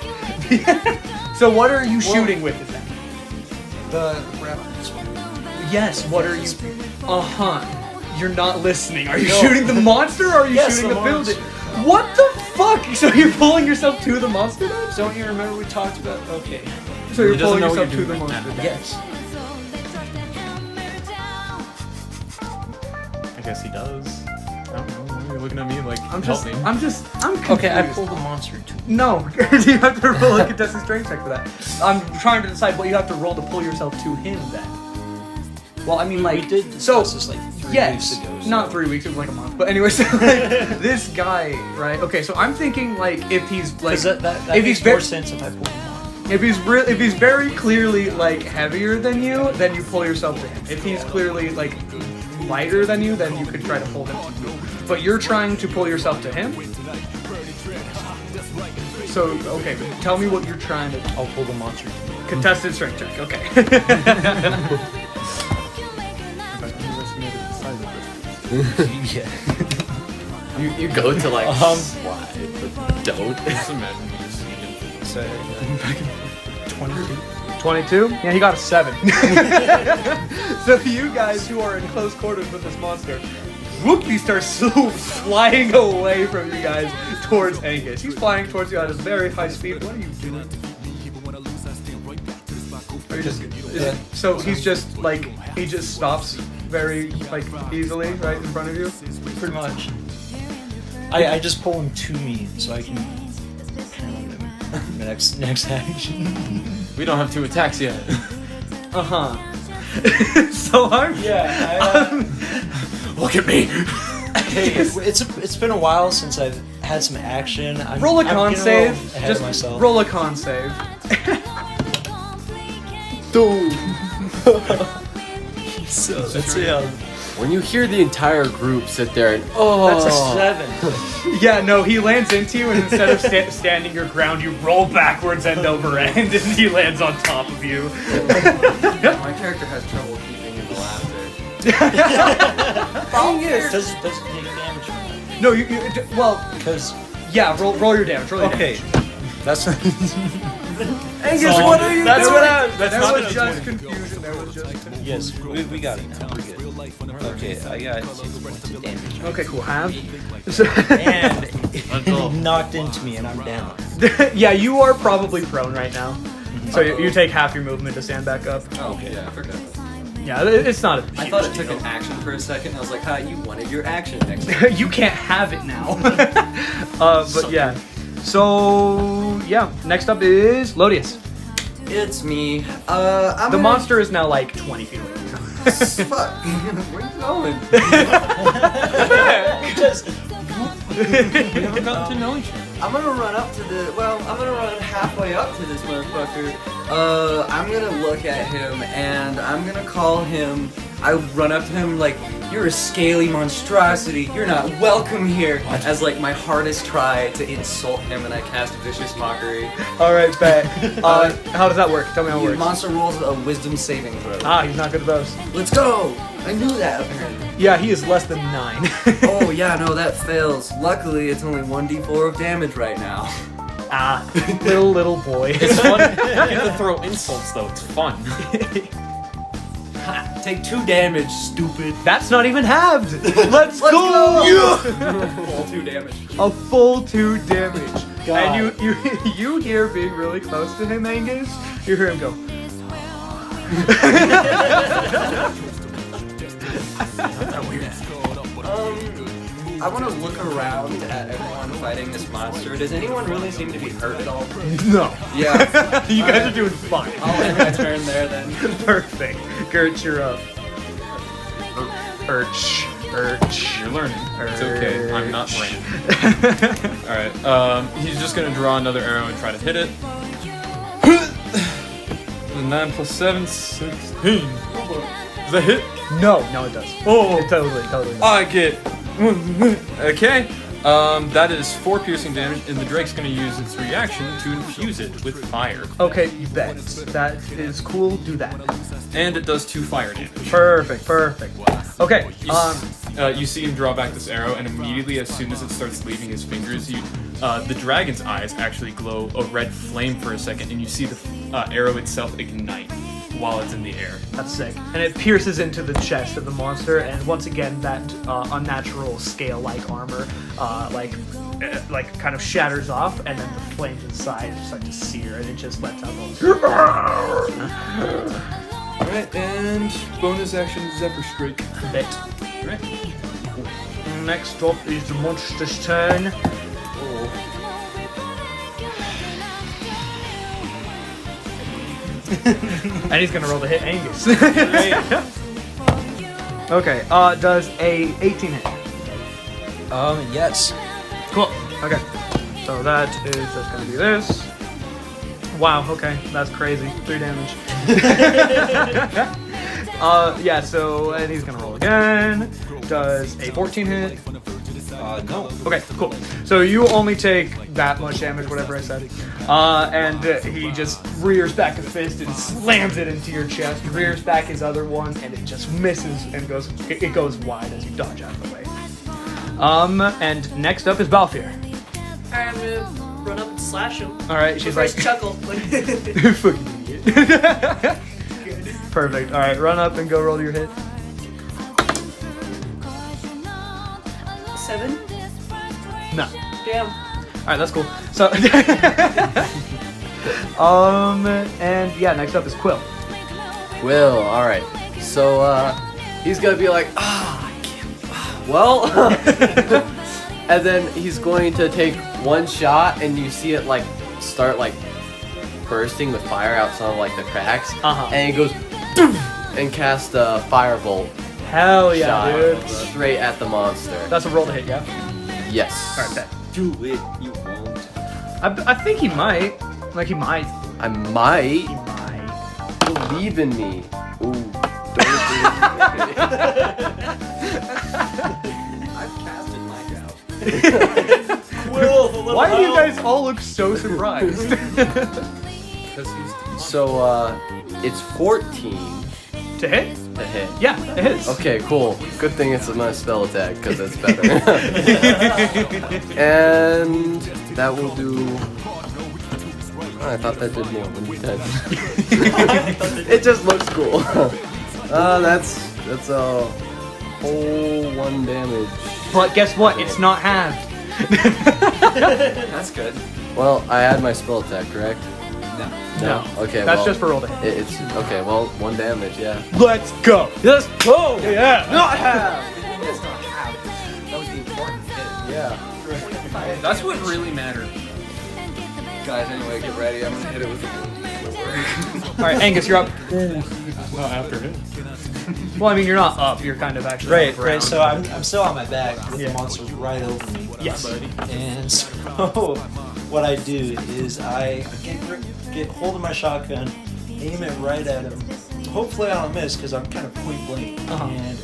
it. So what are you shooting with it then? The rabbits. Yes, what are you... You're not listening. Are you shooting the monster, or are you shooting the building? What the fuck? So you're pulling yourself to the monster then? Don't you remember we talked about... Okay. So you're He doesn't pulling know what yourself you're to the doing right monster now. then? Yes. I guess he does. I don't know. You're looking at me like, I'm help me. confused. Okay, I pulled the monster too. No, you have to roll a contested strength check for that. I'm trying to decide what you have to roll to pull yourself to him then. Well, I mean, like... We did discuss this like 3 weeks ago. So. Not 3 weeks, it was like a month. But anyway, so like, this guy, right? Okay, so I'm thinking like if he's like... That if makes he's more sense if I pull him on. If he's very clearly like heavier than you, then you pull yourself to him. If he's clearly like lighter than you, then you could try to pull him to you. But you're trying to pull yourself to him? So, okay, but tell me what you're trying to... I'll pull the monster. Contested strength check, okay. Yeah. You go to like slide, but don't. Just imagine me just sneaking. So, 22. 22? Yeah, he got a 7. So you guys who are in close quarters with this monster, whoop, he starts flying away from you guys towards Angus. He's flying towards you at a very high speed. What are you doing? Are you just, so he's just like, he just stops very like easily right in front of you? Pretty much. I just pull him to me so I can pound him. Next action. We don't have 2 attacks yet. So I'm... Look at me. Hey, it's been a while since I've had some action. Roll a con save. Ahead Just of myself. roll a con save. So that's When you hear the entire group sit there and that's a 7. Yeah, no, he lands into you, and instead of standing your ground, you roll backwards end over end, and he lands on top of you. My character has trouble keeping in the laughter. Does it take damage from that? No, well, Because yeah, roll your damage. Roll your damage. that's Angus, what are you That's doing? what I- that's there not was a just 20. confusion. There was just confusion. yes, we got it now. We're good. Okay, I got 6 points of damage. Okay, cool. Have. So, And it knocked into me, and I'm down. yeah, you are probably prone right now. So you take half your movement to stand back up. Oh, okay. Yeah, I forgot that. Yeah, it's not a I huge thought it took deal. an action for a second. I was like, you wanted your action next time. You can't have it now. But yeah. So yeah, next up is Lodius. It's me. I'm The gonna- monster is now like 20 feet away. Fuck. Where you going? We haven't gotten to know each other. I'm gonna run up to I'm gonna run halfway up to this motherfucker. I'm gonna look at him and I'm gonna call him. I run up to him like, "You're a scaly monstrosity. You're not welcome here." As like my hardest try to insult him, and I cast vicious mockery. All right, bet. How does that work? Tell me how it The works. monster rolls a wisdom saving throw. He's not good at those. Let's go! I knew that apparently. Yeah, he is less than 9. Oh yeah, no, that fails. Luckily, it's only 1d4 of damage right now. Little boy. It's fun. You get to throw insults though. It's fun. Take 2 damage, stupid. That's not even halved. Let's go. Full 2 damage. A full 2 damage. God. And you hear being really close to him, Angus. You hear him go. I want to look around at everyone fighting this monster. Does anyone really seem to be hurt at all? No. Yeah. You guys are doing fine. I'll end my turn there then. Perfect. Gert, you're up. Urch. You're learning. It's okay. I'm not brain. Alright. He's just gonna draw another arrow and try to hit it. 9 plus 7, 16. Does that hit? No, it does. Oh, It totally does. I get. Okay. That is 4 piercing damage, and the Drake's gonna use its reaction to infuse it with fire. Okay, you bet. That is cool. Do that. And it does 2 fire damage. Perfect. Okay. You see him draw back this arrow, and immediately, as soon as it starts leaving his fingers, the dragon's eyes actually glow a red flame for a second, and you see the arrow itself ignite while it's in the air. That's sick. And it pierces into the chest of the monster, and once again, that unnatural scale-like armor, like kind of shatters off, and then the flames inside start to sear, and it just lets out those. Alright, and bonus action Zephyr Strike. Bit. Right. Next up is the monster's turn. And he's gonna roll to hit Angus. Okay, does a 18 hit? Yes. Cool. Okay. So that's gonna be this. Wow, okay, that's crazy. 3 damage. Yeah, so, and he's gonna roll again. Does a 14 hit? No. Okay, cool. So you only take that much damage, whatever I said. And he just rears back a fist and slams it into your chest, rears back his other one, and it just misses and it goes wide as you dodge out of the way. And next up is Balthier. Alright, I'm gonna run up and slash him. Alright, she's like... chuckle. Fucking idiot. Perfect. Alright, run up and go roll your hit. 7? No. Damn. Alright, that's cool. So... and yeah, next up is Quill. Will, alright. So, he's gonna be like, I can't. Well, and then he's going to take one shot, and you see it, like, start, like, bursting with fire out some of, like, the cracks. And he goes, and cast a firebolt. Hell yeah, shot dude. straight at the monster. That's a roll to hit, yeah? Yes. Alright, bet. Do it, you won't. I think he might. Like, he might. I might. He might. Believe in me. Ooh. Don't I've casted my doubt. Why do you guys all look so surprised? So, it's 14 To hit? to hit. Yeah, it is. Okay, cool. Good thing it's my spell attack, because it's better. And that will do... I thought that did more than 10. It just looks cool. That's a whole 1 damage. But guess what? It's not halved. That's good. Well, I had my spell attack, correct? No. Okay, That's well, just for roll to hit. It's okay. Well, 1 damage, yeah. Let's go. Let's go. Yeah. Not half! That's not half. That was the important bit. Yeah. That's what really mattered. Guys, anyway, get ready. I'm gonna hit it with the Alright, Angus, you're up. Not after it. Well, I mean, you're not up. You're kind of actually Right, on the ground. right. So I'm still on my back with Yeah. the monster right over me. Yes. And so what I do is I get hold of my shotgun, aim it right at him. Hopefully I don't miss because I'm kind of point blank and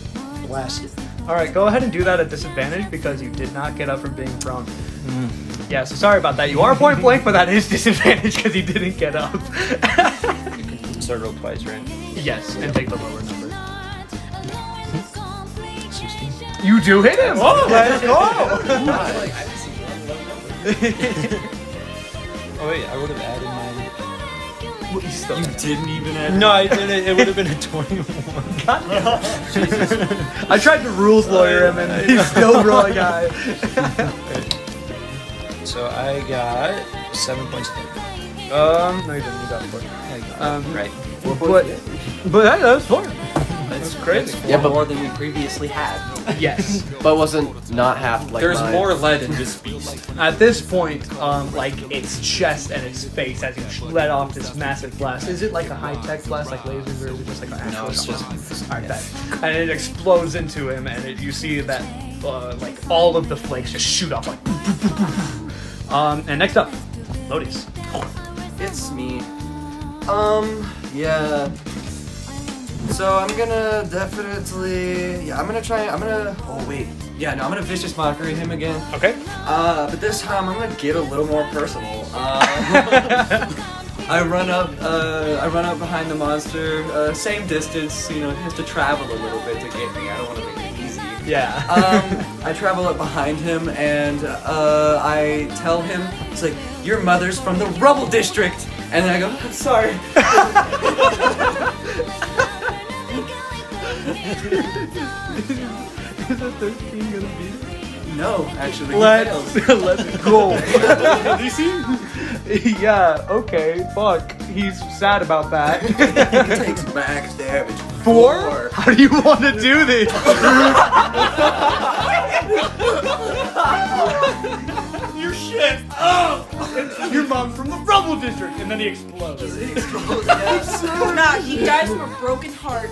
blast it. Alright, go ahead and do that at disadvantage because you did not get up from being prone. Yeah, so sorry about that. You are point blank, but that is disadvantage because you didn't get up. So I roll twice, right? Yes, and take the lower number. 16. You do hit him! Oh, let's go! Oh wait, I would have added mine. You still You didn't even add. No, I did it. It would have been a 21. I tried to rules lawyer him and he's still rolling high. So I got 7 points of damage. No, you didn't. You got 4. Right. But that was 4. That's crazy. Yeah, but more than we previously had. Yes. but wasn't not half like There's mine. more lead in this beast. At this point, like its chest and its face as you let off this massive blast. Is it like a high-tech blast, like lasers, or is it just like an actual? No, it's just. Alright, bet. And it explodes into him, and you see that like all of the flakes just shoot off like. And next up, Lodius. It's me. Yeah. So I'm gonna definitely, I'm gonna vicious mockery him again. Okay. But this time I'm gonna get a little more personal. I run up behind the monster, same distance, he has to travel a little bit to get me. I don't want to make it easy. Yeah. I travel up behind him and I tell him, it's like, your mother's from the rubble district. And then I go, I'm sorry. Is a 13 gonna beat? No, actually. Let's go. Yeah, okay, fuck. He's sad about that. He takes max damage. 4? How do you want to do this? Your shit! Oh! Your mom's from the rubble district! And then he explodes. Nah, he dies from a broken heart.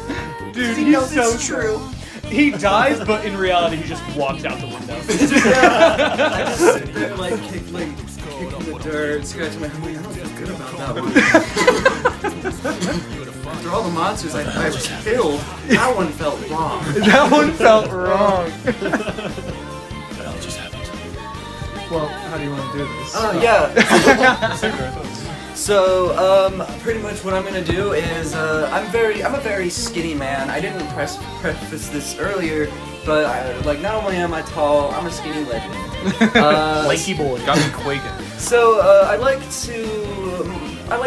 Dude, He he's knows so it's true. He dies, but in reality, he just walks out the window. I just sit there kicking the dirt, scratching my head. I don't feel good about that one. After all the monsters I was killed, that one felt wrong. That one felt wrong. That just happened. Well, how do you want to do this? Yeah. So, pretty much what I'm gonna do is, I'm a very skinny man. I didn't preface this earlier, but not only am I tall, I'm a skinny legend. Lanky boy. Got me quaking. So, I like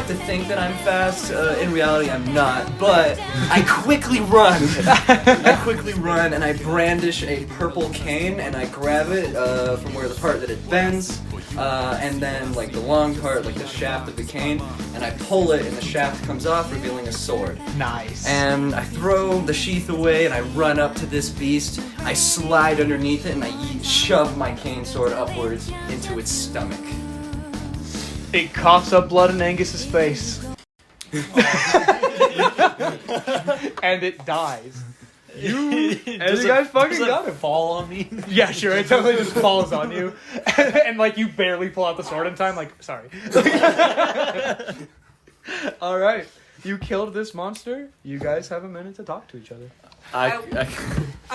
to think that I'm fast. In reality, I'm not. But I quickly run. And I brandish a purple cane, and I grab it from where the part that it bends, and then the long part, the shaft of the cane, and I pull it, and the shaft comes off, revealing a sword. Nice. And I throw the sheath away, and I run up to this beast. I slide underneath it, and I shove my cane sword upwards into its stomach. It coughs up blood in Angus's face. And it dies. And you guys fucking got him. Fall on me? Yeah, sure. It totally just falls on you. And you barely pull out the sword in time. Sorry. Alright. You killed this monster. You guys have a minute to talk to each other. I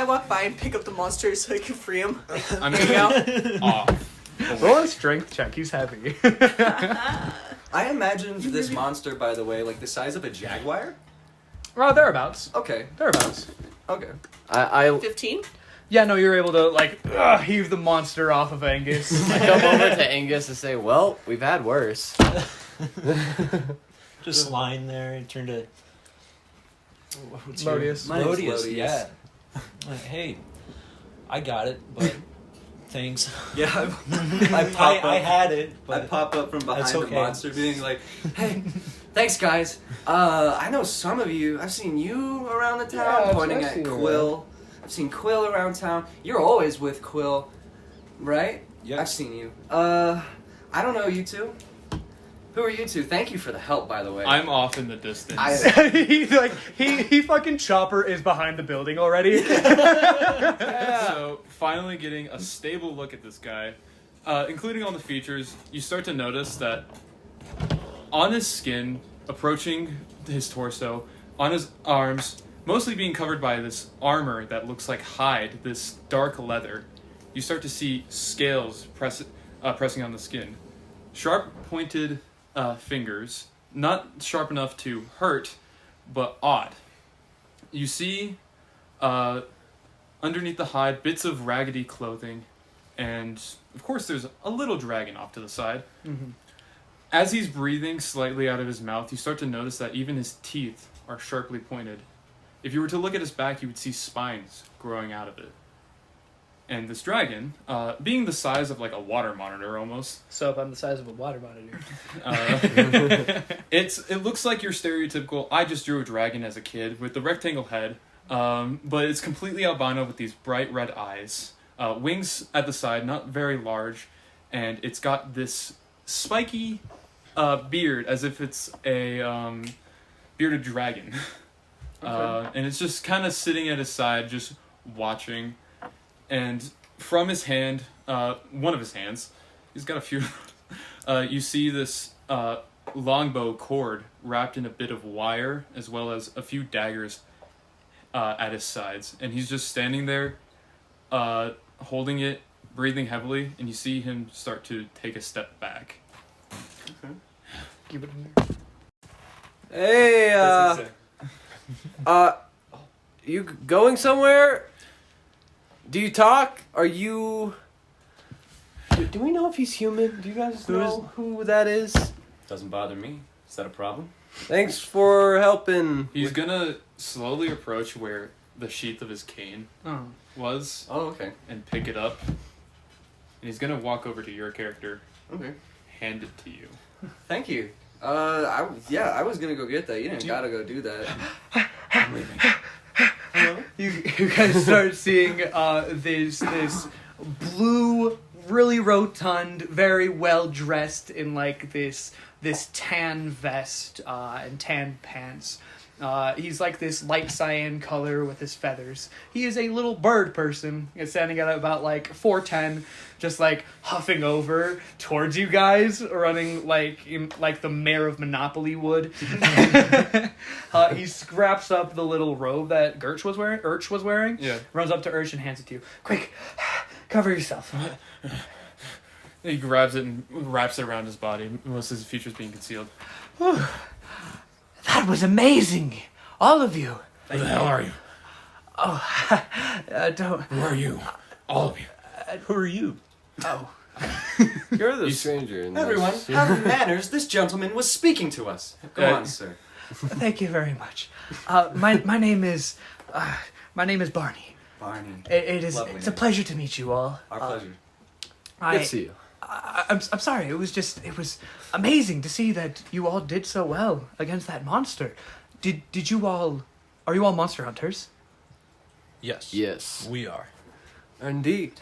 walk by and pick up the monster so I can free him. I'm gonna off. Roll a strength check. He's heavy. I imagined this monster, by the way, the size of a jaguar. Well, thereabouts. Okay. Thereabouts. Okay. I 15? Yeah, no, you're able to, heave the monster off of Angus. come over to Angus and say, well, we've had worse. Just lying there and turn to... What's Lodius. My name's Lodius, Lodius. yeah. Hey, I got it, but thanks. Yeah, I pop up. I had it, I but pop up from behind that's the okay. monster, being like, "Hey, thanks, guys. I know some of you. I've seen you around the town, Yeah, pointing I've at seen you Quill. I've seen Quill around town. You're always with Quill, right? Yep. I've seen you. I don't know you two. Who are you two? Thank you for the help, by the way. I'm off in the distance. he fucking Chopper is behind the building already. So, finally getting a stable look at this guy, including all the features, you start to notice that on his skin, approaching his torso, on his arms, mostly being covered by this armor that looks like hide, this dark leather, you start to see scales pressing on the skin. Sharp pointed fingers, not sharp enough to hurt, but odd. You see underneath the hide bits of raggedy clothing, and of course there's a little dragon off to the side. Mm-hmm. As he's breathing slightly out of his mouth, you start to notice that even his teeth are sharply pointed. If you were to look at his back, you would see spines growing out of it. And this dragon, being the size of a water monitor almost. So if I'm the size of a water monitor. It looks like your stereotypical, I just drew a dragon as a kid with the rectangle head, but it's completely albino with these bright red eyes. Wings at the side, not very large, and it's got this spiky beard as if it's a bearded dragon. Okay. And it's just kind of sitting at his side, just watching. And from his hand, one of his hands, he's got a few, you see this longbow cord wrapped in a bit of wire, as well as a few daggers at his sides. And he's just standing there, holding it, breathing heavily, and you see him start to take a step back. Okay. Keep it in there. Hey, you going somewhere? Do you talk? Are you... Do we know if he's human? Do you guys know who that is? Doesn't bother me. Is that a problem? Thanks for helping. He's gonna slowly approach where the sheath of his cane was. Oh, okay. And pick it up. And he's gonna walk over to your character. Okay. Hand it to you. Thank you. I was gonna go get that. You didn't gotta go do that. I'm leaving. Hello? You guys start seeing this blue, really rotund, very well dressed in like this tan vest and tan pants. He's like this light cyan color with his feathers. He is a little bird person. He's standing at about like 4'10", just like huffing over towards you guys, running like the mayor of Monopoly would. He scraps up the little robe that Urch was wearing. Yeah. Runs up to Urch and hands it to you. Quick, cover yourself. He grabs it and wraps it around his body. Most of his features being concealed. That was amazing, all of you. Who the hell are you? Oh, don't. Who are you? All of you. Who are you? Oh. You're the stranger in this. Everyone, have manners. This gentleman was speaking to us. Go on, sir. Thank you very much. My name is Barney. Barney. It's a name. pleasure to meet you all. Our pleasure. Good to see you. I'm sorry. It was amazing to see that you all did so well against that monster. Did you all? Are you all monster hunters? Yes. Yes. We are. Indeed.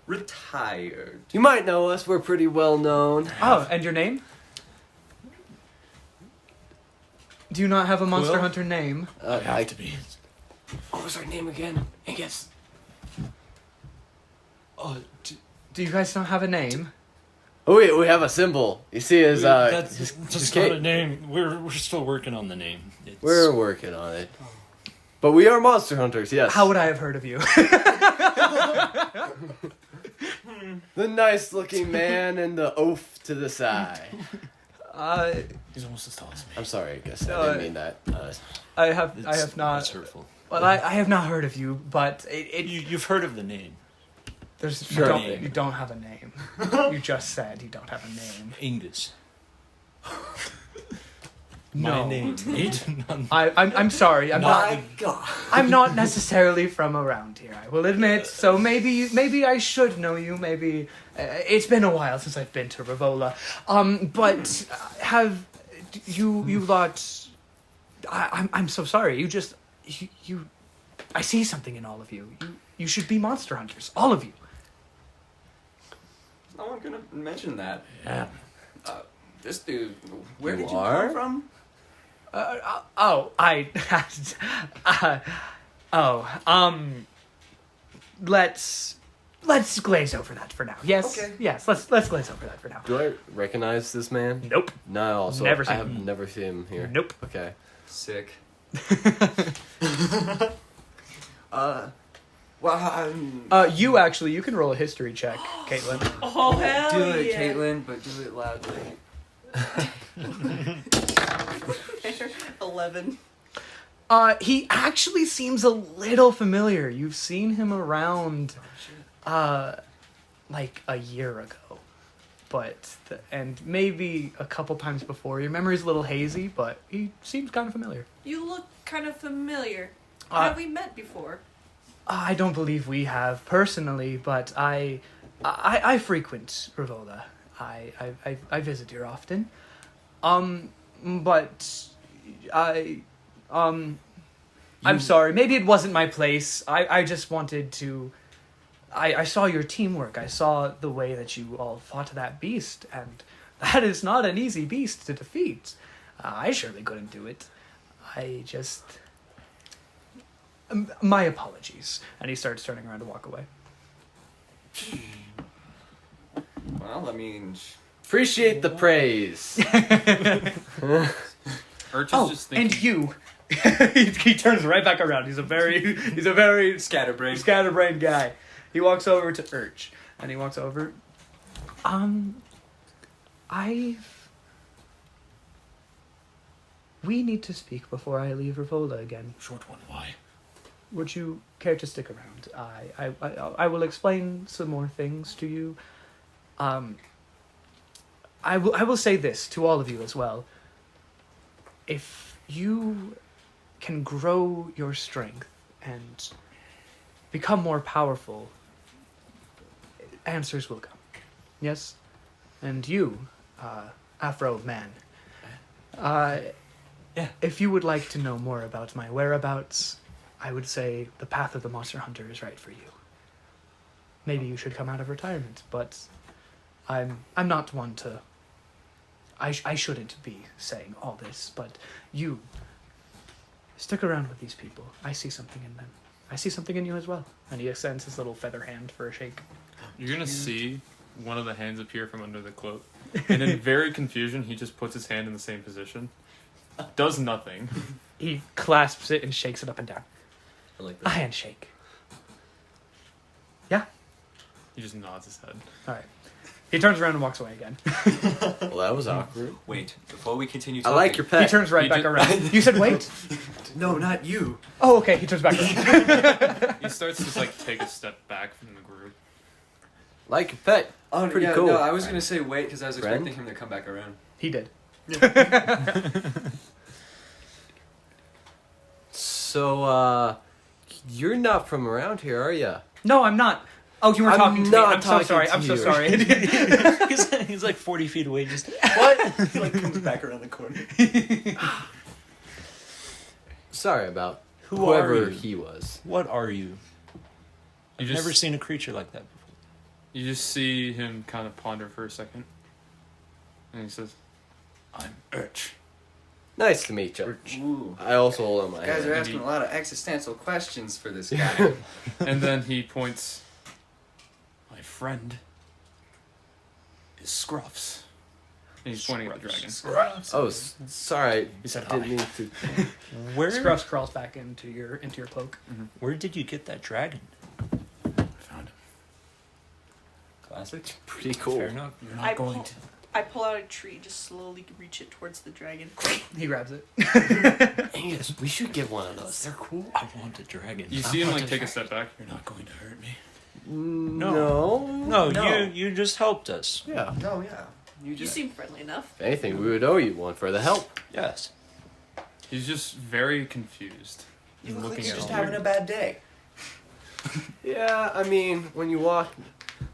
Retired. You might know us. We're pretty well known. Oh, and your name? Do you not have a monster Quill? hunter name? I have to be. What was our name again? Angus. Oh, Do you guys not have a name? Oh, we have a symbol. You see his, that's his just cape? not a name. We're still working on the name. We're working on it. But we are monster hunters, yes. How would I have heard of you? The nice-looking man and the oaf to the side. He's almost as tall as me. I'm sorry, I guess I didn't mean that. I have not. That's hurtful. Well, I have not heard of you, but You've heard of the name. there's Sure. you don't have a name. You just said you don't have a name. Angus. No. My name. I'm sorry. My God. I'm not necessarily from around here. I will admit. So maybe I should know you. Maybe it's been a while since I've been to Rivola. But have you lot? I'm so sorry. You just you. I see something in all of you. You should be monster hunters. All of you. No one gonna mention that. Yeah. This dude. Where You did you are? come from? Let's glaze over that for now. Yes. Okay. Yes. Let's glaze over that for now. Do I recognize this man? Nope. No, also Never seen I have him. never seen him here. Nope. Okay. Sick. Well, You actually, you can roll a history check, Caitlin. Oh, hell do it, yeah. Caitlin, but do it loudly. 11. He actually seems a little familiar. You've seen him around, like a year ago, and maybe a couple times before. Your memory's a little hazy, but he seems kind of familiar. You look kind of familiar. Uh, Have we met before? I don't believe we have personally, but I frequent Rivola. I visit here often. But I'm sorry. Maybe it wasn't my place. I just wanted to. I saw your teamwork. I saw the way that you all fought that beast, and that is not an easy beast to defeat. I surely couldn't do it. I just. My apologies. And he starts turning around to walk away. Well, I mean, Appreciate the praise. Urch is Oh, just thinking. and you. he turns right back around. He's a very scatterbrained guy. He walks over to Urch, and he walks over. We need to speak before I leave Rivola again. Short one. Why? would you care to stick around? I will explain some more things to you. I will say this to all of you as well. If you can grow your strength and become more powerful, answers will come. Yes? And you, Afro Man, if you would like to know more about my whereabouts, I would say the path of the monster hunter is right for you. Maybe you should come out of retirement, but I'm not one to... I shouldn't be saying all this, but you stick around with these people. I see something in them. I see something in you as well. And he extends his little feather hand for a shake. You're gonna see one of the hands appear from under the cloak, and in very confusion, he just puts his hand in the same position, does nothing. He clasps it and shakes it up and down. I like A that. handshake. Yeah? He just nods his head. All right. He turns around and walks away again. Well, that was awkward. Wait, before we continue I talking... like your He pet. turns right He back just- around. You said wait? No, not you. Oh, okay. He turns back around. He starts to like take a step back from the group. Like your pet. Oh, Pretty yeah, cool. No, I was going to say wait because I was Friend? expecting him to come back around. He did. So, you're not from around here, are ya? No, I'm not. Oh, you were I'm talking to me. not I'm so talking sorry. to I'm so you. sorry. he's like 40 feet away. Just What? He like comes back around the corner. Sorry about who are whoever you? he was. What are you? You I've just never seen a creature like that before. you just see him kind of ponder for a second, and he says, "I'm Urch." Nice to meet you. Ooh. I also hold on my You guys hand. are asking a lot of existential questions for this guy. And then he points. My friend is Scruffs. And he's pointing at the dragon. Oh, sorry. He said Didn't hi. mean to. Where Scruffs crawls back into your cloak. where did you get that dragon? Found him. Classic. Pretty cool. Fair enough. You're I not going pull- to. I pull out a tree, just slowly reach it towards the dragon. He grabs it. Angus, we should get one of those. They're cool. I want a dragon. You see him like take a step back. You're not going to hurt me. No. No, you just helped us. Yeah. No, yeah. You seem friendly enough. If anything, we would owe you one for the help. Yes. He's just very confused. You and look like looking you're at just all having of a bad day. Yeah, I mean, when you walk...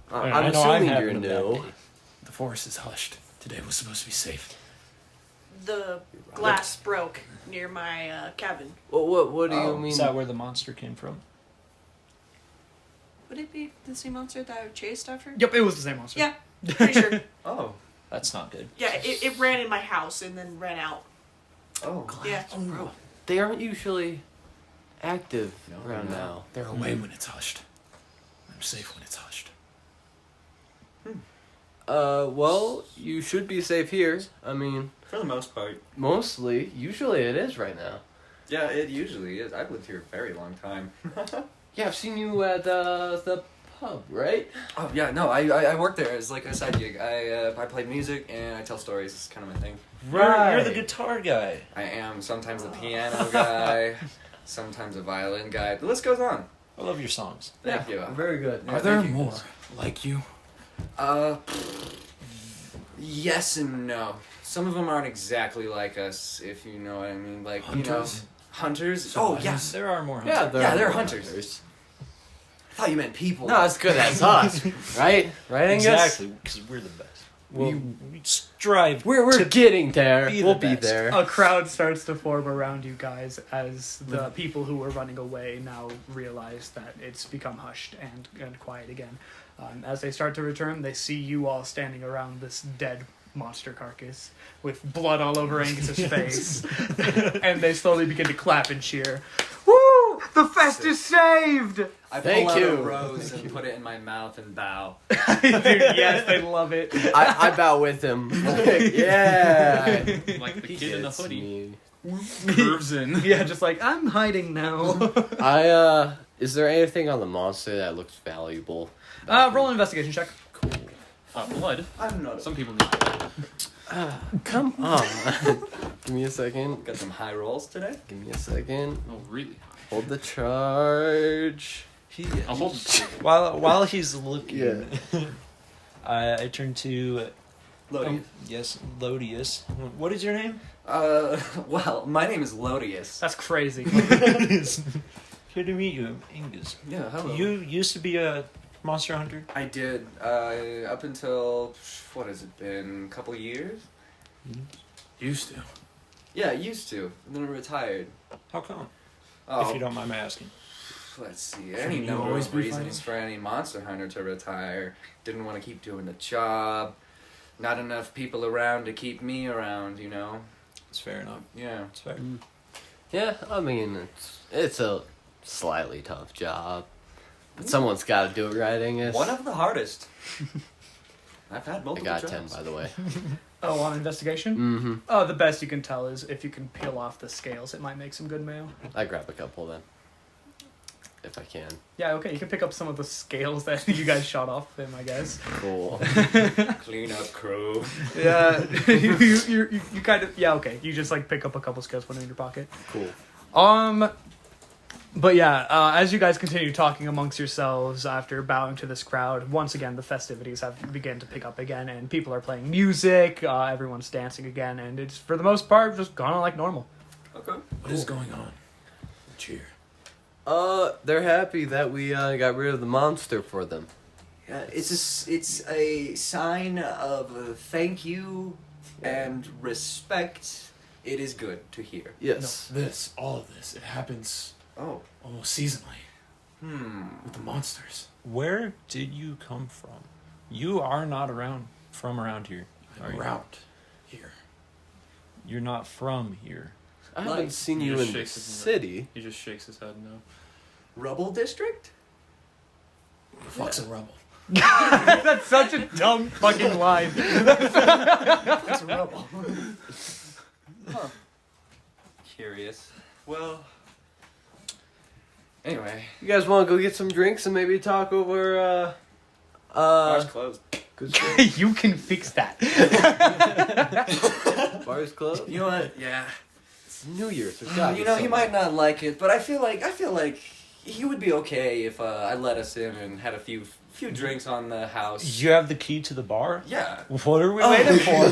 I I'm know I'm assuming you're having a bad new. day. The forest is hushed. Today was supposed to be safe. The glass broke near my cabin. What do you mean? Is that where the monster came from? Would it be the same monster that I chased after? Yep, it was the same monster. Yeah, pretty sure. Oh. That's not good. Yeah, it ran in my house and then ran out. Oh. Yeah. They aren't usually active No, around they're now. They're away when it's hushed. I'm safe when it's hushed. Well, you should be safe here. I mean, For the most part. mostly. Usually it is right now. Yeah, it usually is. I've lived here a very long time. Yeah, I've seen you at the pub, right? Oh, yeah, no, I work there as like a side gig. I play music and I tell stories. It's kind of my thing. You're the guitar guy. I am sometimes the piano guy, sometimes a violin guy. The list goes on. I love your songs. Thank you. Very good. Yeah, Are there thank you. more like you? Yes and no. Some of them aren't exactly like us, if you know what I mean. Like, you know, Hunters? hunters. So Oh, hunters? yes. There are more. Yeah, Yeah, they're hunters. I thought you meant people. Not as good as us, right? Right, Angus? Exactly, because we're the best. We strive. We're getting there. be the We'll be best. there. A crowd starts to form around you guys as the people who were running away now realize that it's become hushed and quiet again. As they start to return, they see you all standing around this dead monster carcass with blood all over Angus's face. And they slowly begin to clap and cheer. Woo! The fest is saved! I pull Thank out you. a rose and put it in my mouth and bow. Dude, yes, they love it. I bow with him. Yeah. Like the He kid in the gets hoodie. me. Curves in. Yeah, just like, I'm hiding now. Is there anything on the monster that looks valuable? Roll an investigation check. Cool. Blood. I'm not. Some people need blood. Come on. Give me a second. Got some high rolls today. Give me a second. Oh, really high. Hold the charge. I'll hold While he's looking, Yeah. I turn to Lodius. yes, Lodius. What is your name? Well, my name is Lodius. That's crazy. Here to meet you, Angus. Yeah, hello. You used to be a monster hunter. I did, up until, what has it been, a couple years? Used to. Yeah, used to, and then I retired. How come? Oh, If you don't mind my asking. let's see, Shouldn't any you number always of be reasons fighting? for any monster hunter to retire. Didn't want to keep doing the job. Not enough people around to keep me around, you know? It's fair enough. Yeah. It's fair. Yeah, I mean, it's a slightly tough job. But someone's got to do it right, Angus. One of the hardest. I've had I multiple got jobs. 10, by the way. Oh, on investigation? Mm-hmm. Oh, the best you can tell is if you can peel off the scales, it might make some good mayo. I grab a couple then. If I can. Yeah, okay, you can pick up some of the scales that you guys shot off him, I guess. Cool. Clean up crew. Yeah, you kind of, yeah, okay. You just, like, pick up a couple scales, put them in your pocket. Cool. But yeah, as you guys continue talking amongst yourselves after bowing to this crowd, once again the festivities have begun to pick up again, and people are playing music, everyone's dancing again, and it's for the most part just gone on like normal. Okay. What is going on? Cheer. They're happy that we got rid of the monster for them. Yeah, it's a sign of thank you and respect. It is good to hear. Yes. All of this, it happens Oh. almost seasonally with the monsters. Where did you come from? You are not from around here. Are I'm you? around here. You're not from here. I Like, haven't seen he you just in the shakes his head. city. He just shakes his head no. Rubble District? The fuck's a rubble. That's such a dumb fucking line. It's a rubble. Huh. Curious. Well. Anyway. You guys want to go get some drinks and maybe talk over, Bar's closed. good stuff? You can fix that. Bars closed? You know what? Yeah. It's New Year's. There's gotta You be know, he something. might not like it, but I feel like he would be okay if I let us in and had a few drinks on the house. You have the key to the bar? Yeah. What are we waiting for?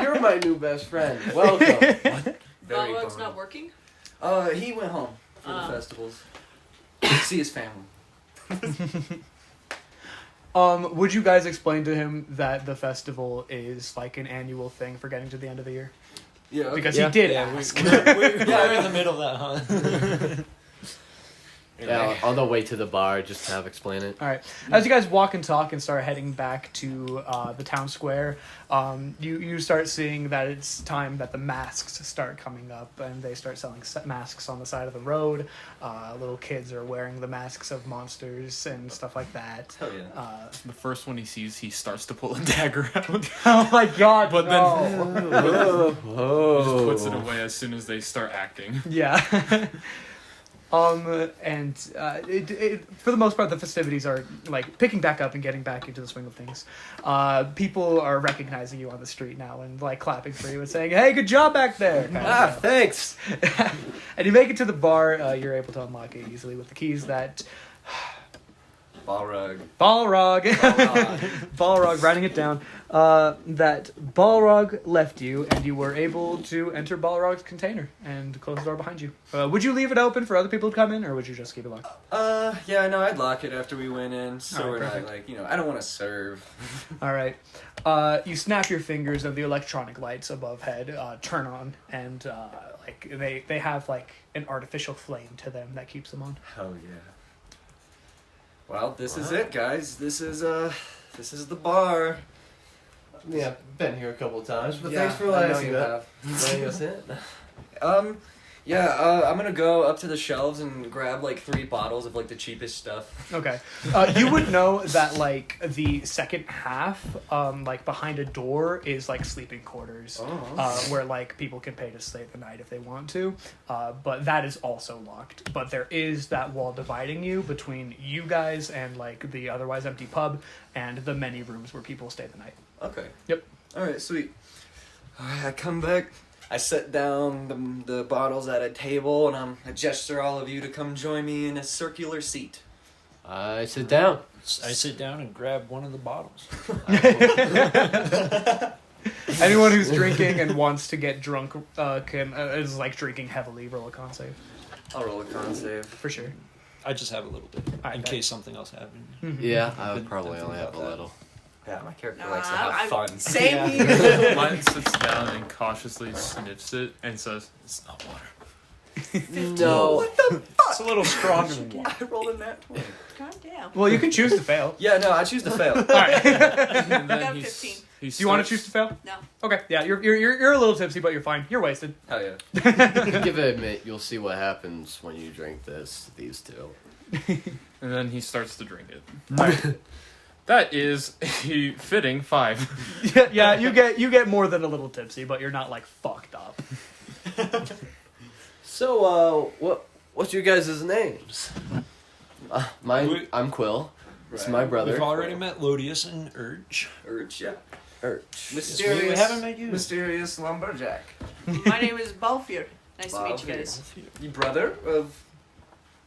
You're my new best friend. Welcome. Very Balrog's bummed. not working? He went home for the festivals. See his family. Would you guys explain to him that the festival is like an annual thing for getting to the end of the year? Yeah. Okay. Because he did we- ask. We're in the middle of that, huh? Yeah, on the way to the bar, just have explain it. All right. As you guys walk and talk and start heading back to the town square, you start seeing that it's time that the masks start coming up, and they start selling masks on the side of the road. Little kids are wearing the masks of monsters and stuff like that. Hell yeah. The first one he sees, he starts to pull a dagger out. Oh my god! But then- no. He just puts it away as soon as they start acting. Yeah. And for the most part, the festivities are like picking back up and getting back into the swing of things. People are recognizing you on the street now and like clapping for you and saying, "Hey, good job back there!" kind of stuff. Thanks. And you make it to the bar. You're able to unlock it easily with the keys that Balrog. Balrog, Balrog. Balrog, writing it down. That Balrog left you, and you were able to enter Balrog's container and close the door behind you. Would you leave it open for other people to come in, or would you just keep it locked? Yeah, no, I'd lock it after we went in, so Alright, we're not perfect. like, I don't want to serve. All right. You snap your fingers, and the electronic lights above head turn on, and like they have like an artificial flame to them that keeps them on. Hell yeah. Well, this is it, guys. This is the bar. Yeah, been here a couple of times, but Yeah, thanks for I know letting you us have. letting us in. I'm gonna go up to the shelves and grab like 3 bottles of like the cheapest stuff. Okay. You would know that like the second half, like behind a door, is like sleeping quarters, where like people can pay to stay the night if they want to. But that is also locked. But there is that wall dividing you between you guys and like the otherwise empty pub and the many rooms where people stay the night. Okay. Yep. All right, sweet. All right, I come back. I set down the bottles at a table, and I gesture all of you to come join me in a circular seat. I sit down. I sit down and grab one of the bottles. Anyone who's drinking and wants to get drunk is like drinking heavily. Roll a con save. I'll roll a con save. For sure. I just have a little bit in case something else happened. Mm-hmm. Yeah, I would Didn't probably think only have a about that. little. Yeah, my character Nah, likes to have fun. Same here. Mine sits down and cautiously sniffs it and says, "It's not water." No. What the It's a little stronger than water. I rolled a nat 20. God damn. Well, you can choose to fail. Yeah, no, I choose to fail. All right. And I then got he's- 15. he Do you want to starts- choose to fail? No. Okay. Yeah, you're a little tipsy, but you're fine. You're wasted. Hell yeah. Give it a minute. You'll see what happens when you drink these two. And then he starts to drink it. That is a fitting 5. Yeah, you get more than a little tipsy, but you're not like fucked up. So, what's your guys' names? I'm Quill. It's my brother. We've already met Lodius and Urge. Urge, yeah. We haven't met you. Mysterious lumberjack. My name is Balfier. Nice to meet you guys. You brother of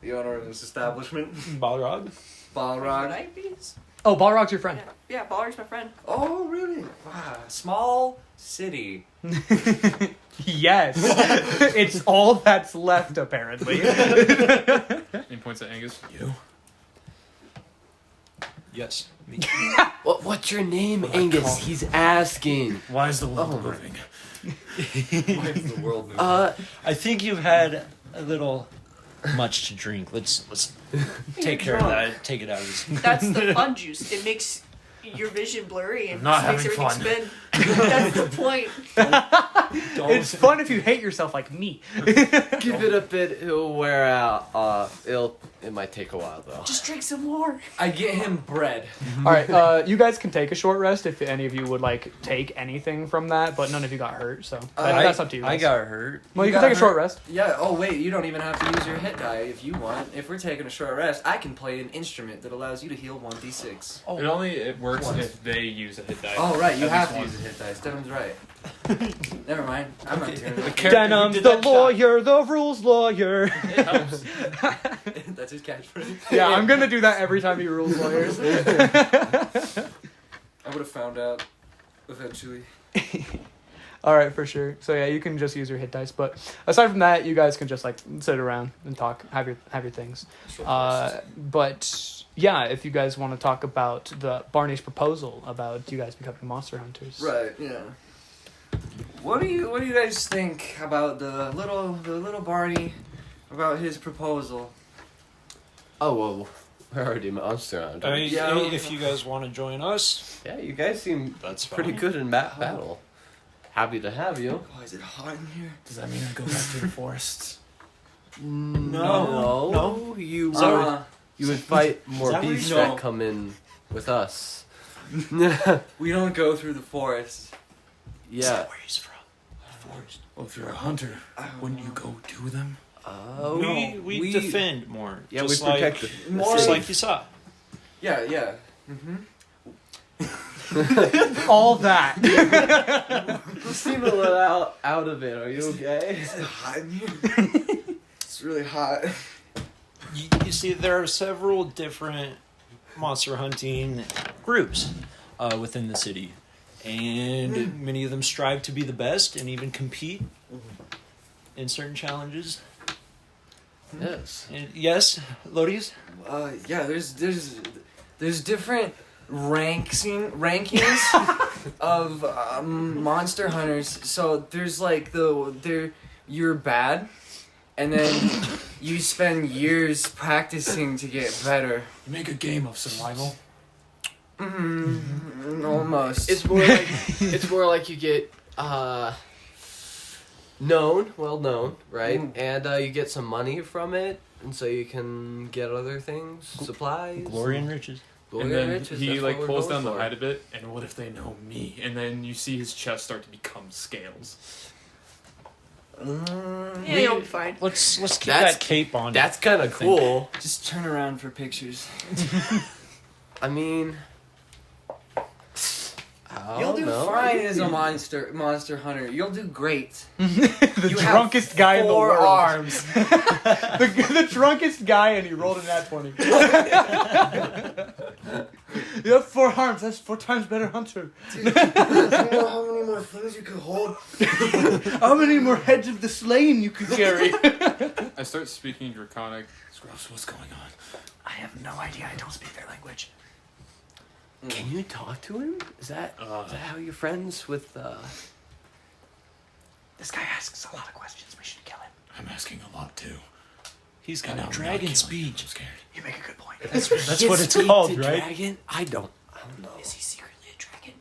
the owner of this establishment, Balrog. Balrog. Right, bees? Oh, Balrog's your friend. Yeah, Baller's my friend. Oh, really? Wow. Small city. Yes. It's all that's left, apparently. He points at Angus. You? Yes. Me. What's your name, Angus? He's asking. Why is the world Oh my- moving? Why is the world moving? I think you've had a little much to drink. Let's take care of that. Take it out of this. That's the fun juice. It makes your vision blurry and I'm not makes having everything spin. That's the point. It's fun if you hate yourself like me. Give it a bit. It'll wear out. It might take a while though. Just drink some more. I get him bread. All right, you guys can take a short rest if any of you would like take anything from that, but none of you got hurt, so that's up to you guys. I got hurt. Well, you can got take a short hurt. rest. Yeah, oh wait, you don't even have to use your hit die if you want. If we're taking a short rest, I can play an instrument that allows you to heal 1d6. It works if they use a hit die. Oh, right, you At have to least use a hit dice. Denham's right. Never mind, I'm not doing it. Denham's the lawyer, the rules lawyer. It helps. That's his catchphrase. Yeah, I'm gonna do that every time he rules lawyers. I would have found out eventually. All right, for sure. So yeah, you can just use your hit dice, but aside from that, you guys can just like sit around and talk, have your things. But yeah, if you guys want to talk about the Barney's proposal about you guys becoming monster hunters, Right, yeah. What do you guys think about the little Barney, about his proposal? Oh well, we're already monster hunters. Yeah. If you guys want to join us, Yeah, you guys seem that's pretty fine. good in battle. Happy to have you. Oh, is it hot in here? Does that mean I go back to the forests? No. You would Uh, you would fight more that where beasts you- that No. come in with us. we don't go through the forest. Yeah. Where he's from? Forest. Well, if you're a hunter, wouldn't you go to them? Oh. We defend more. Yeah, we just protect like, the More just of- like you saw. Yeah, yeah. Mm-hmm. all that. You seem a little out of it. Are you okay? Is it hot in here? It's really hot. You see, there are several different monster hunting groups within the city, and many of them strive to be the best and even compete in certain challenges. Yes. And yes, Lodius? Yeah, there's different rankings of monster hunters. So there's like you're bad, and then you spend years practicing to get better. You make a game of survival. Almost. It's more like you get well known, right? And you get some money from it, and so you can get other things, supplies, Glory and riches. glory And and then riches. he That's like what we're pulls going down the for. height a bit, and what if they know me? And then you see his chest start to become scales. Yeah, you'll be fine. Let's keep That's- that cape on. That's kind of cool. Just turn around for pictures. I mean, You'll do no. fine as a monster hunter. You'll do great. The You drunkest have guy in the 4 world. arms. the drunkest guy, and he rolled a nat 20. You have 4 arms. That's 4 times better hunter. Do you know how many more things you can hold? How many more heads of the slain you can carry? I start speaking Draconic. Scrubs, what's going on? I have no idea. I don't speak their language. Can you talk to him? Is that how you're friends with? This guy asks a lot of questions. We should kill him. I'm asking a lot too. He's And got I'm a not dragon killing. speech. I'm scared. You make a good point. That's He what can it's speak called, to right? Dragon? I don't know. Is he secretly a dragon?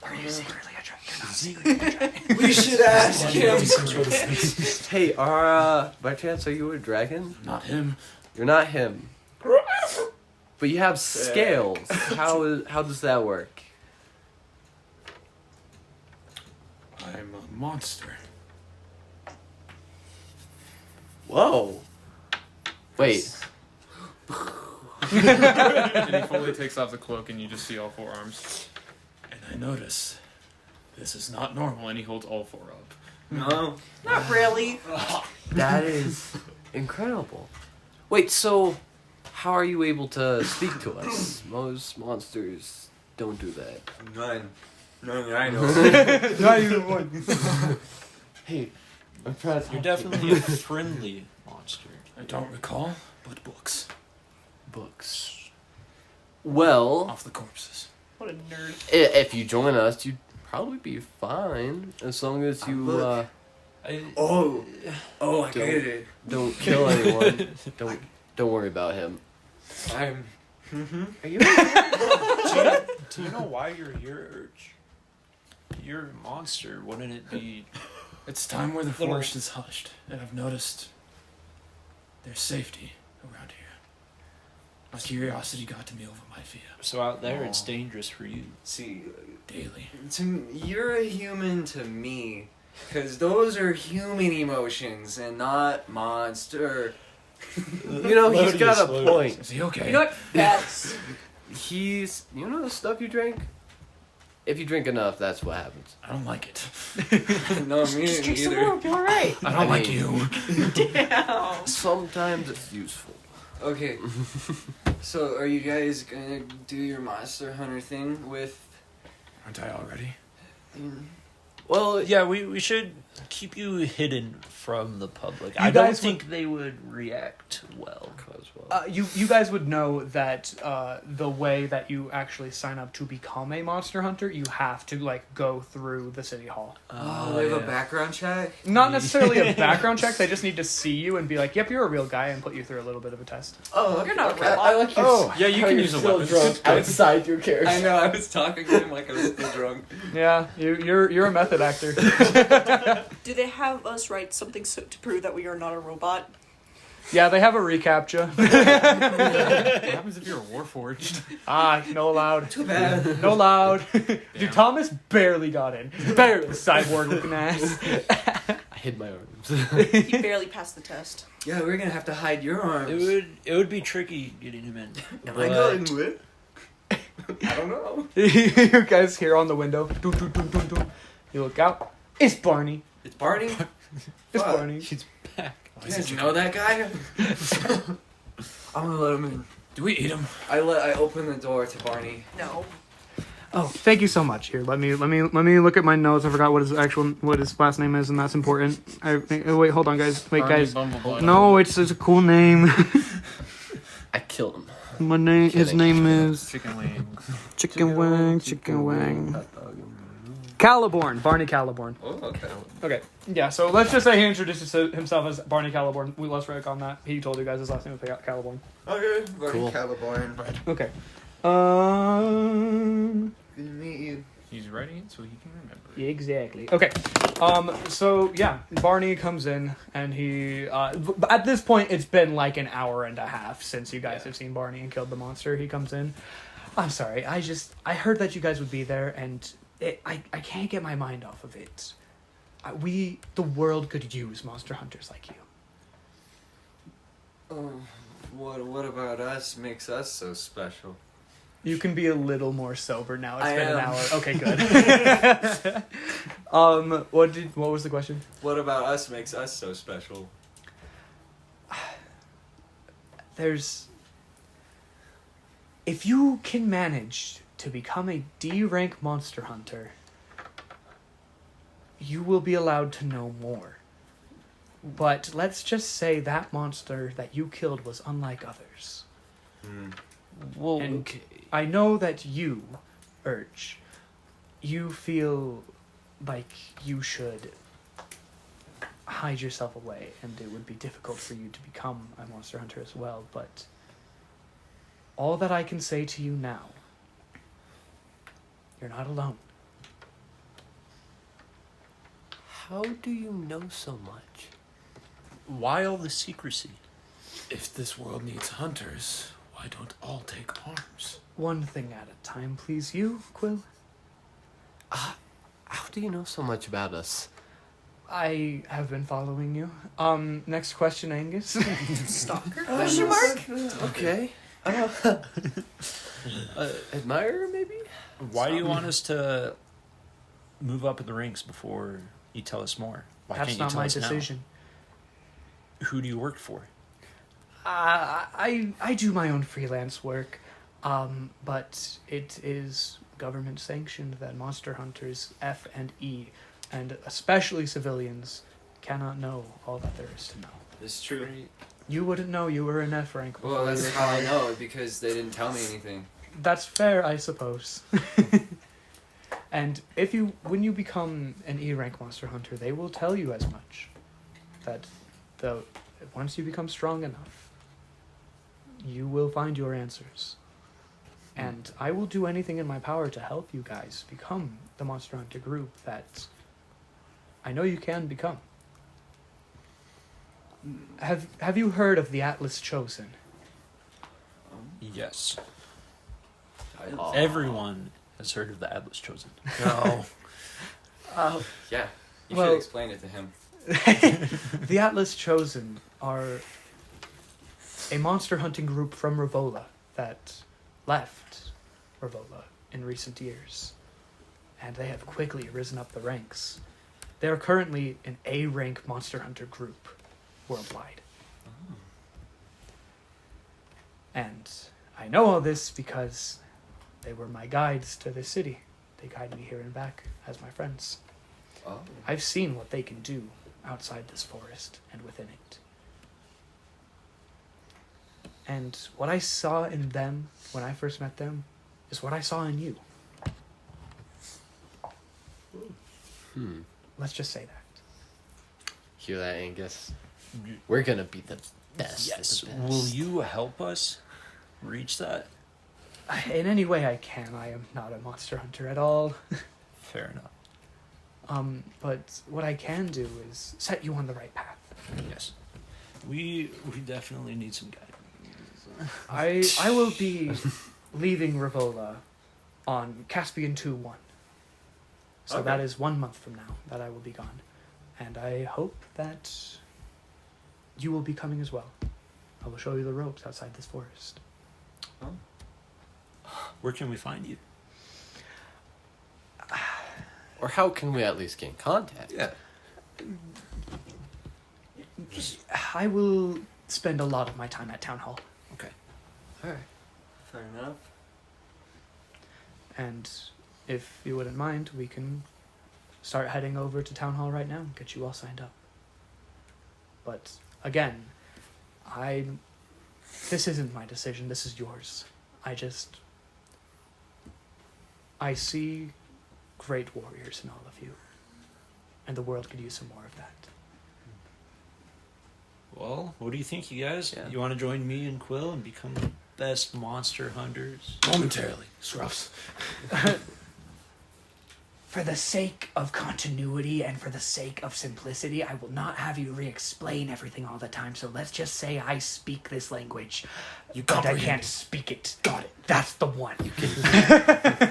Are you secretly a dragon? You're not secretly a dragon. We should ask him. Hey, by chance, are you a dragon? Not him. You're not him. But you have scales. How does that work? I'm a monster. Whoa. Wait. And he fully takes off the cloak, and you just see all 4 arms. And I notice this is not normal. And he holds all 4 up. No. Not really. That is incredible. Wait, so how are you able to speak to us? Most monsters don't do that. None I know. Not even one. Hey, I'm trying to You're definitely a friendly monster. I don't recall, but books. books. Well, Off the corpses. What a nerd. if you join us, you'd probably be fine as long as you Look. I, Oh, I Don't. get it. don't kill anyone. Don't worry about him. I'm. Are you? do you know why you're here, Urge? You're a monster. Wouldn't it be? It's time where the Little- forest is hushed, and I've noticed there's safety around here. My curiosity got to me over my fear. So out there, it's dangerous for you. See, Daily. you're a human to me, because those are human emotions and not monster. You know, he's got a Lotus. point. Is he okay? You know what? Facts. He's. You know the stuff you drink? If you drink enough, that's what happens. I don't like it. No, me Just drink some neither. more, be alright. I don't like you. Damn. Sometimes it's useful. Okay, so are you guys gonna do your monster hunter thing with? Aren't I already? Well, yeah, we should keep you hidden from the public. I You don't guys think they would react well. You guys would know that the way that you actually sign up to become a monster hunter, you have to go through the city hall. Oh, they have a background check. Not necessarily a background check. They just need to see you and be like, "Yep, you're a real guy," and put you through a little bit of a test. Oh, You're not a okay. robot. I like your. Oh, Yeah, you how can you're use a still weapon. drunk outside your character. I know. I was talking to him like I was still drunk. Yeah, you're a method actor. Do they have us write something to prove that we are not a robot? Yeah, they have a reCAPTCHA. What happens if you're a warforged? No allowed. Too bad. No allowed. Dude, Damn. Thomas barely got in. Barely. Cyborg looking ass. I hid my arms. He barely passed the test. Yeah, we're gonna have to hide your arms. It would be tricky getting him in. Am I going with? I don't know. You guys hear on the window. Doo, doo, doo, doo, doo. You look out. It's Barney. It's Barney. It's Fuck. Barney. He's back. You guys know that guy? I'm gonna let him in. Do we eat him? I open the door to Barney. No. Oh, thank you so much. Here, let me look at my notes. I forgot what his last name is, and that's important. Wait, hold on, guys. Wait, guys. No, it's a cool name. I killed him. His name is Chicken wings. Chicken Wing. Caliborn, Barney Caliborn. Oh, okay. Okay, yeah. So let's just say he introduced himself as Barney Caliborn. Let's wreck on that. He told you guys his last name was Caliborn. Okay. Barney Cool. Caliborn. Okay. Good to meet you. He's writing it so he can remember. Exactly. Okay. So yeah, Barney comes in and he. At this point, it's been like an hour and a half since you guys have seen Barney and killed the monster. He comes in. I'm sorry. I heard that you guys would be there, and I can't get my mind off of it. The world could use monster hunters like you. Oh, what about us makes us so special? You can be a little more sober now. It's I been an am. hour. Okay, good. What was the question? What about us makes us so special? If you can manage to become a D rank monster hunter, you will be allowed to know more. But let's just say that monster that you killed was unlike others. Well, And okay. I know that you, Urge, you feel like you should hide yourself away, and it would be difficult for you to become a monster hunter as well, but all that I can say to you now, you're not alone. How do you know so much? Why all the secrecy? If this world needs hunters, why don't all take arms? One thing at a time, please. You, Quill? How do you know so much about us? I have been following you. Next question, Angus. Stalker? Question mark? Okay. Admirer, maybe? Why do you want us to move up in the ranks before you tell us more? Why That's can't you not tell my us decision. now? Who do you work for? I do my own freelance work, but it is government sanctioned that monster hunters F and E, and especially civilians, cannot know all that there is to know. It's true. You wouldn't know you were an F rank. Well, before you that's were how I born. know, because they didn't tell me anything. That's fair, I suppose. And when you become an E rank monster hunter, they will tell you as much. That once you become strong enough, you will find your answers. And I will do anything in my power to help you guys become the monster hunter group that I know you can become. Have you heard of the Atlas Chosen? Yes. Oh. Everyone has heard of the Atlas Chosen. No. Yeah, you Well- should explain it to him. The Atlas Chosen are a monster hunting group from Rivola that left Rivola in recent years. And they have quickly risen up the ranks. They are currently an A-rank monster hunter group worldwide. And I know all this because they were my guides to this city. They guide me here and back as my friends. Oh. I've seen what they can do outside this forest and within it. And what I saw in them when I first met them is what I saw in you. Let's just say that. Hear that, Angus? We're gonna be the best. Yes. of the best. Will you help us reach that? In any way I can. I am not a monster hunter at all. Fair enough. But what I can do is set you on the right path. Yes. We definitely need some guidance. I will be leaving Rivola on Caspian 2-1. So Okay. that is 1 month from now that I will be gone. And I hope that you will be coming as well. I will show you the ropes outside this forest. Where can we find you? Or how can we at least get in contact? Yeah. I will spend a lot of my time at Town Hall. Okay. Alright. Fair enough. And if you wouldn't mind, we can start heading over to Town Hall right now and get you all signed up. But again, this isn't my decision, this is yours. I see great warriors in all of you. And the world could use some more of that. Well, what do you think, you guys? Yeah. You want to join me and Quill and become the best monster hunters? Momentarily, Scruffs. For the sake of continuity and for the sake of simplicity, I will not have you re-explain everything all the time, so let's just say I speak this language. You But I comprehend can't it. speak it. Got it. That's the one.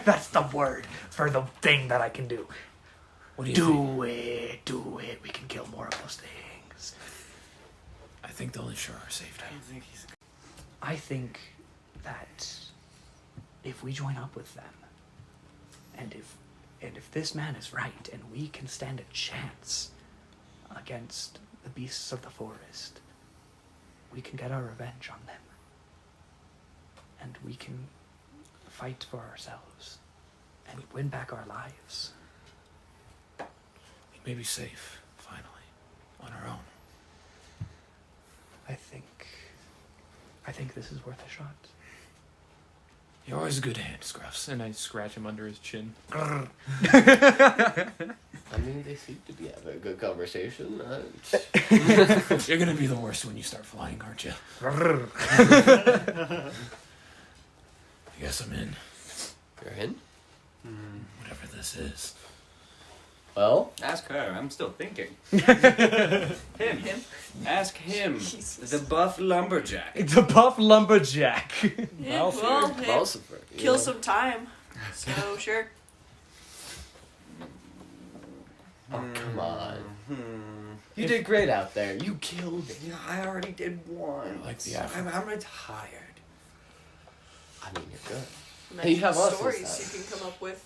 That's the word for the thing that I can do. What do you think? Do it. We can kill more of those things. I think they'll ensure our safety. I think that if we join up with them, and if this man is right, and we can stand a chance against the beasts of the forest, we can get our revenge on them. And we can fight for ourselves and win back our lives. We may be safe, finally, on our own. I think this is worth a shot. You're always a good hand, Scruffs. And I scratch him under his chin. I mean, they seem to be having a good conversation. You're gonna be the worst when you start flying, aren't you? I guess I'm in. You're in? Whatever this is. Well, Ask her. I'm still thinking. Him? Ask him. Jesus. The buff lumberjack. The buff lumberjack. Yeah, Malfoy. well, hey, Lucifer, you kill know. some time. So, sure. Oh, come on. Hmm. You did great out there. You killed it. Yeah, I already did one. I like the effort. I'm retired. I mean, you're good. Imagine you have us stories this you can come up with.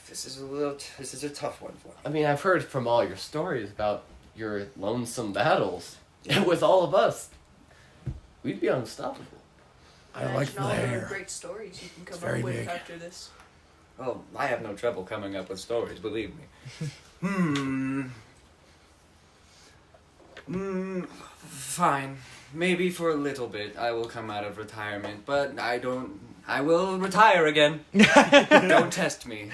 This is a tough one for me. I mean, I've heard from all your stories about your lonesome battles with all of us. We'd be unstoppable. I like Imagine the all the hair. great stories you can It's come very up with big. after this. Oh, I have no trouble coming up with stories, believe me. Fine. Maybe for a little bit I will come out of retirement, but I will retire again. Don't test me.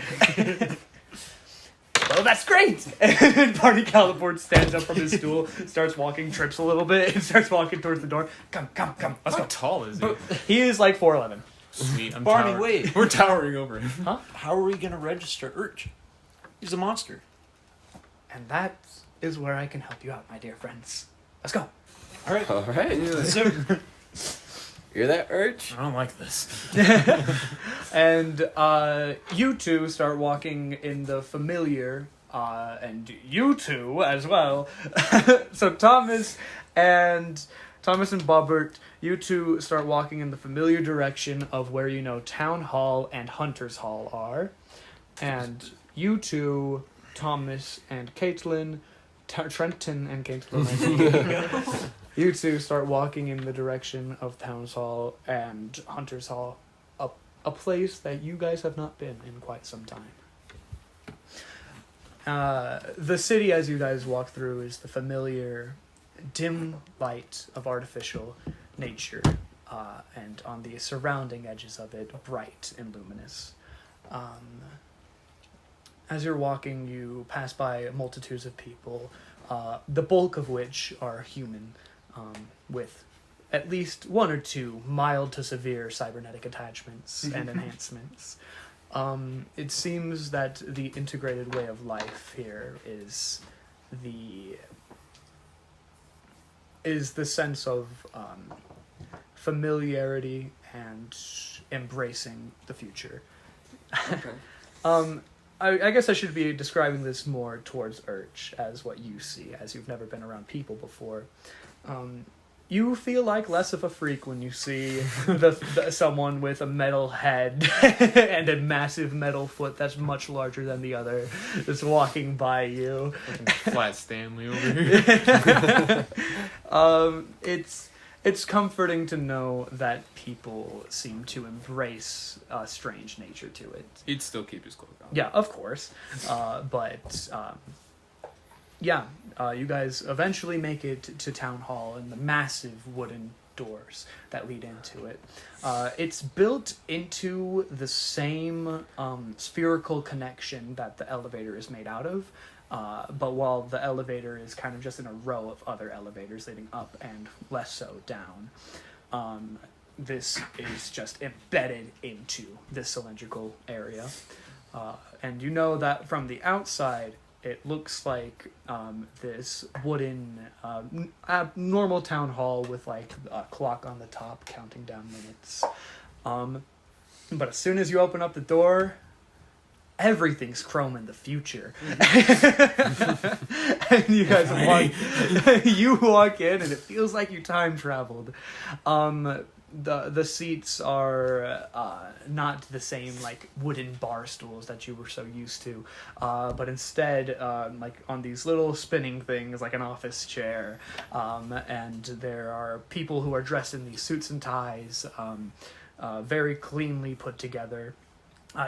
Well, that's great! And Barney Caliport stands up from his stool, starts walking, trips a little bit, and starts walking towards the door. Come, let's How go. tall is he? He is like 4'11". Sweet. I'm Barney, towering- wait. We're towering over him. How are we gonna register Urch? He's a monster. And that is where I can help you out, my dear friends. Let's go. All right. All right. So, You're that Urch? I don't like this. And you two start walking in the familiar, and you two as well. So Thomas and Bobbert, you two start walking in the familiar direction of where you know Town Hall and Hunter's Hall are. And you two, Thomas and Caitlin, Trenton and Caitlin, you two start walking in the direction of Town Hall and Hunter's Hall, a place that you guys have not been in quite some time. The city, as you guys walk through, is the familiar dim light of artificial nature, and on the surrounding edges of it, bright and luminous. As you're walking, you pass by multitudes of people, the bulk of which are human, with at least one or two mild to severe cybernetic attachments and enhancements. It seems that the integrated way of life here is the sense of familiarity and embracing the future. Okay. I guess I should be describing this more towards Urch as what you see, as you've never been around people before. You feel like less of a freak when you see someone with a metal head and a massive metal foot that's much larger than the other that's walking by you. Fucking Flat Stanley over here. It's comforting to know that people seem to embrace a strange nature to it. He'd still keep his cloak on. Yeah, of course. You guys eventually make it to Town Hall and the massive wooden doors that lead into it. It's built into the same spherical connection that the elevator is made out of, but while the elevator is kind of just in a row of other elevators leading up and less so down, this is just embedded into this cylindrical area. And you know that from the outside, it looks like this wooden, normal town hall with like a clock on the top counting down minutes. But as soon as you open up the door, everything's chrome in the future. And you guys walk in and it feels like you time traveled. The seats are not the same like wooden bar stools that you were so used to, but instead like on these little spinning things like an office chair, and there are people who are dressed in these suits and ties, very cleanly put together.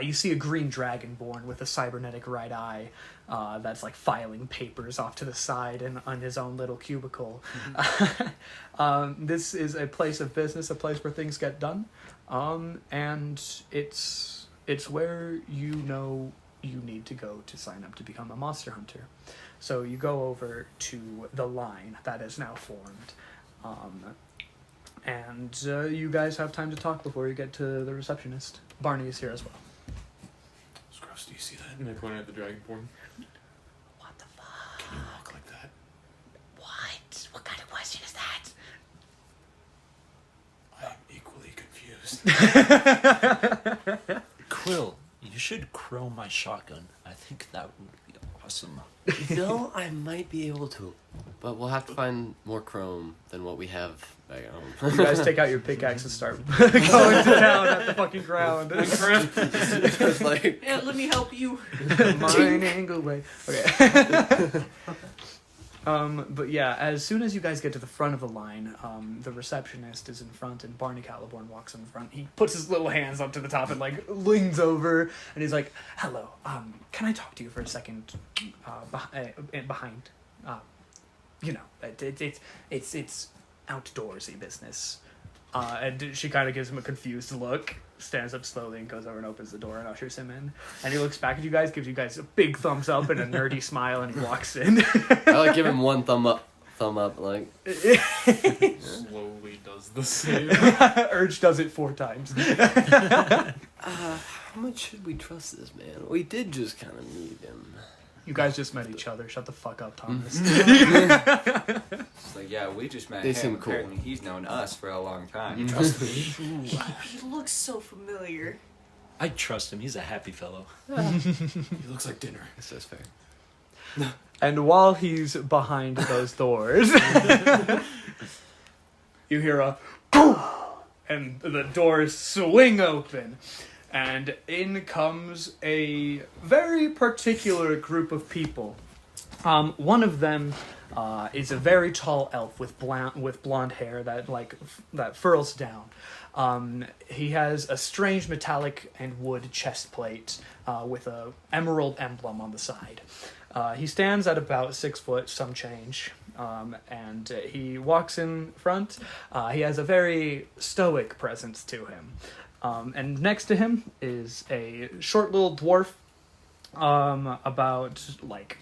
You see a green dragonborn with a cybernetic right eye that's like filing papers off to the side and on his own little cubicle. This is a place of business, a place where things get done, and it's where you know you need to go to sign up to become a monster hunter. So you go over to the line that is now formed, and you guys have time to talk before you get to the receptionist. Barney is here as well. Scruffs, do you see that? And I pointed at the dragonborn. What the fuck? Can you walk like that? What? What kind of question is that? I'm equally confused. Quill, you should chrome my shotgun. I think that would be awesome. Phil, I might be able to, but we'll have to find more chrome than what we have back at home. You guys take out your pickaxe and start going to town at the fucking ground. It's like, Yeah, let me help you. Mining away. Okay. But yeah, as soon as you guys get to the front of the line, the receptionist is in front and Barney Caliborn walks in front. He puts his little hands up to the top and like leans over and he's like, "Hello, can I talk to you for a second? Behind, you know, it's outdoorsy business." And she kind of gives him a confused look, stands up slowly and goes over and opens the door and ushers him in. And he looks back at you guys, gives you guys a big thumbs up and a nerdy smile, and he walks in. I like give him one thumb up, like. Slowly does the same. Urge does it 4 times. How much should we trust this man? We did just kind of meet him. You guys just met each other. Shut the fuck up, Thomas. It's like, yeah, we just met They him. seem cool. Apparently he's known us for a long time. You trust me? He looks so familiar. I trust him. He's a happy fellow. He looks like dinner. That's fair. And while he's behind those doors, you hear a and the doors swing open. And in comes a very particular group of people. One of them is a very tall elf with blonde hair that furls down. He has a strange metallic and wood chest plate with a emerald emblem on the side. He stands at about 6 foot, some change, and he walks in front. He has a very stoic presence to him. And next to him is a short little dwarf, about like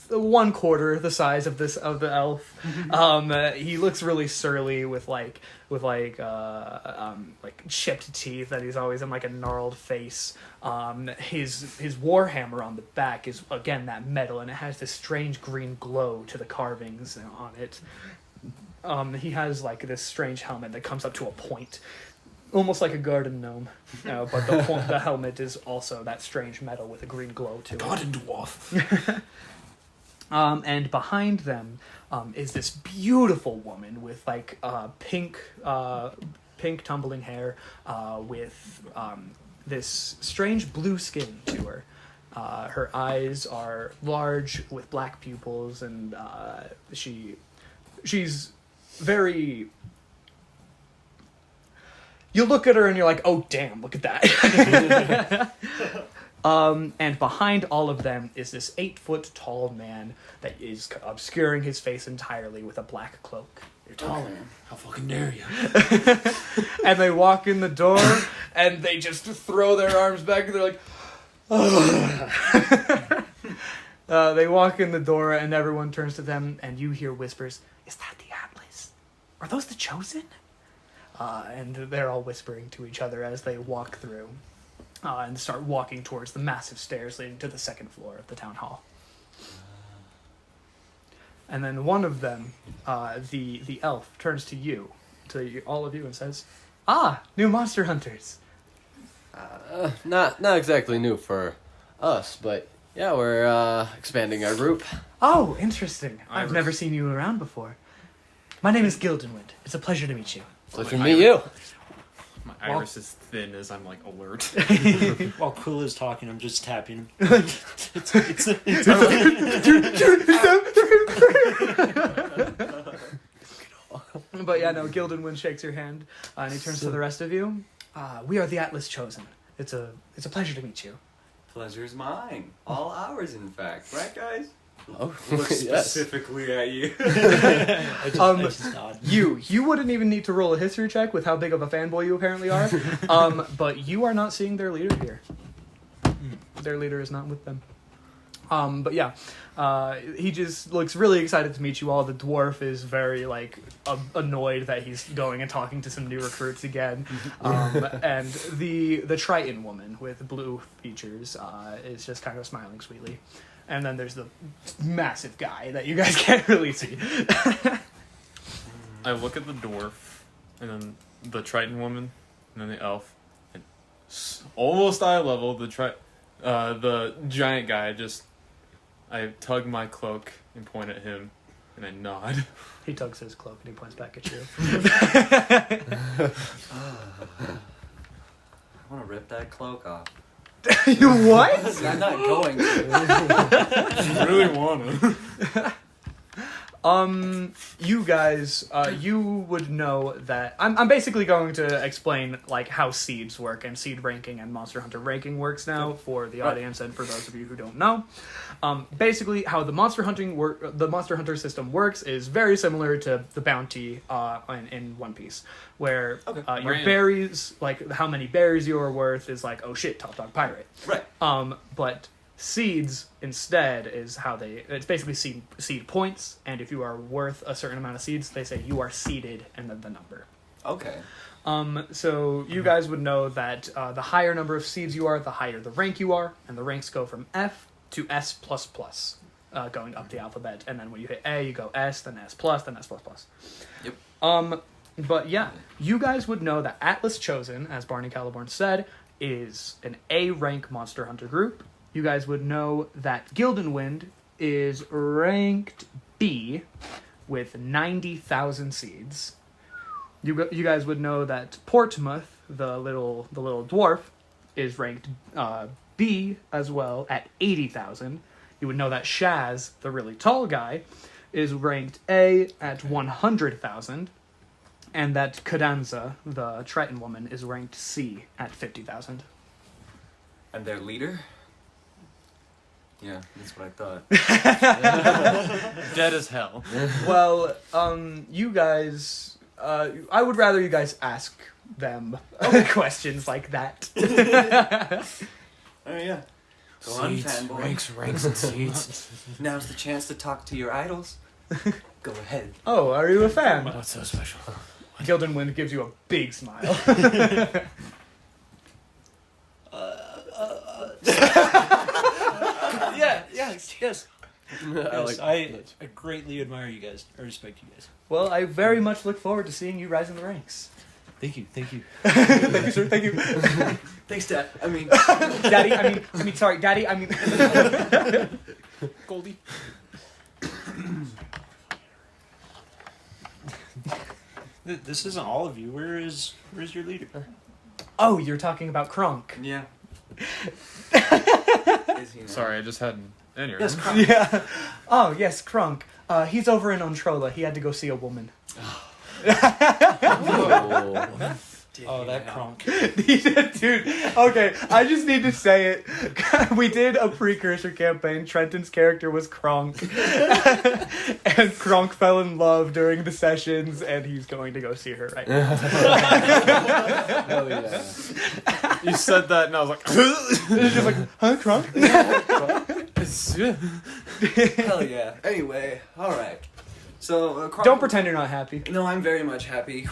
1/4 the size of the elf. He looks really surly with chipped teeth that he's always in like a gnarled face. His war hammer on the back is again that metal, and it has this strange green glow to the carvings on it. He has like this strange helmet that comes up to a point. Almost like a garden gnome, but the helmet is also that strange metal with a green glow to it. Garden dwarf. And behind them is this beautiful woman with like pink tumbling hair, with this strange blue skin to her. Her eyes are large with black pupils, and she's very. You look at her and you're like, oh damn, look at that. And behind all of them is this 8 foot tall man that is obscuring his face entirely with a black cloak. You're taller. How fucking dare you? And they walk in the door and they just throw their arms back and they're like, oh. They walk in the door and everyone turns to them and you hear whispers, is that the Atlas? Are those the Chosen? And they're all whispering to each other as they walk through and start walking towards the massive stairs leading to the 2nd floor of the town hall. And then one of them, the elf, turns to all of you, and says, "Ah, new monster hunters." Not exactly new for us, but yeah, we're expanding our group. Oh, interesting. I've never seen you around before. My name is Gildenwind. It's a pleasure to meet you. Pleasure to meet you. My iris is thin as I'm like alert. While Quill is talking, I'm just tapping him. But yeah, no, Gildenwind shakes your hand, and he turns to the rest of you. We are the Atlas Chosen. It's a pleasure to meet you. Pleasure's mine. All ours, in fact. Right, guys? Oh, Look yes. specifically at you. I just nod. You wouldn't even need to roll a history check with how big of a fanboy you apparently are. But you are not seeing their leader here. Their leader is not with them. But yeah, he just looks really excited to meet you all. The dwarf is very annoyed that he's going and talking to some new recruits again. And the Triton woman with blue features is just kind of smiling sweetly. And then there's the massive guy that you guys can't really see. I look at the dwarf, and then the Triton woman, and then the elf, and almost eye level, the giant guy. I tug my cloak and point at him, and I nod. He tugs his cloak and he points back at you. I want to rip that cloak off. You what? I'm not going to. I really want to. You guys, you would know that I'm basically going to explain how seeds work and seed ranking and Monster Hunter ranking works now for the audience and for those of you who don't know. Basically, how the Monster Hunter system works is very similar to the bounty in One Piece, where your berries, how many berries you are worth, is oh shit, top dog pirate. Right. But seeds instead is how it's basically seed points, and if you are worth a certain amount of seeds, they say you are seeded and then the number. Okay. So you guys would know that the higher number of seeds you are, the higher the rank you are, and the ranks go from F to S++, going up the alphabet, and then when you hit A, you go S, then S+, then S++. Yep. But yeah, you guys would know that Atlas Chosen, as Barney Caliborn said, is an A rank Monster Hunter group. You guys would know that Gildenwind is ranked B with 90,000 seeds. You guys would know that Portsmouth, the little dwarf, is ranked B as well at 80,000. You would know that Shaz, the really tall guy, is ranked A at 100,000. And that Cadenza, the Triton woman, is ranked C at 50,000. And their leader? Yeah, that's what I thought. Dead as hell. Well, you guys... I would rather you guys ask them questions like that. Oh, yeah. Go on, Seeds, fanboy. ranks, and seeds. Now's the chance to talk to your idols. Go ahead. Oh, are you a fan? What's so special? Gildenwind gives you a big smile. Yes. I greatly admire you guys. I respect you guys. Well, I very much look forward to seeing you rise in the ranks. Thank you. Thank you, sir. Thank you. Thanks, Dad. I mean... Daddy, sorry, Daddy, Goldie. This isn't all of you. Where's your leader? Oh, you're talking about Kronk. Yeah. Is he now? Sorry, I just had an aneurysm. Yes, Kronk. Yeah. Oh, yes, Kronk. He's over in Ontrola. He had to go see a woman. Oh, that Kronk. Dude, okay, I just need to say it. We did a precursor campaign. Trenton's character was Kronk. And Kronk fell in love during the sessions, and he's going to go see her right now. Oh, yeah. You said that, and I was like... It's just like, huh, Kronk? Hell yeah. Anyway, alright. So, Kronk... Don't pretend you're not happy. No, I'm very much happy.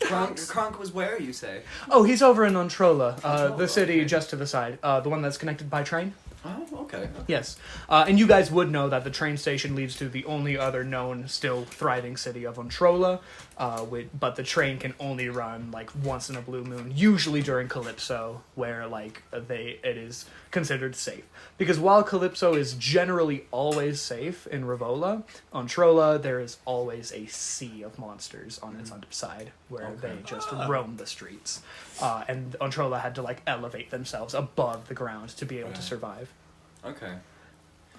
Kronk was where, you say? Oh, he's over in Ontrola, the city just to the side. The one that's connected by train. Oh, okay. Yes. And you guys would know that the train station leads to the only other known, still thriving city of Ontrola, but the train can only run, like, once in a blue moon, usually during Calypso, where, like, it is considered safe. Because while Calypso is generally always safe in Rivola, on Trolla, there is always a sea of monsters on its underside, where they just roam the streets. And Ontrola had to, like, elevate themselves above the ground to be able to survive. Okay.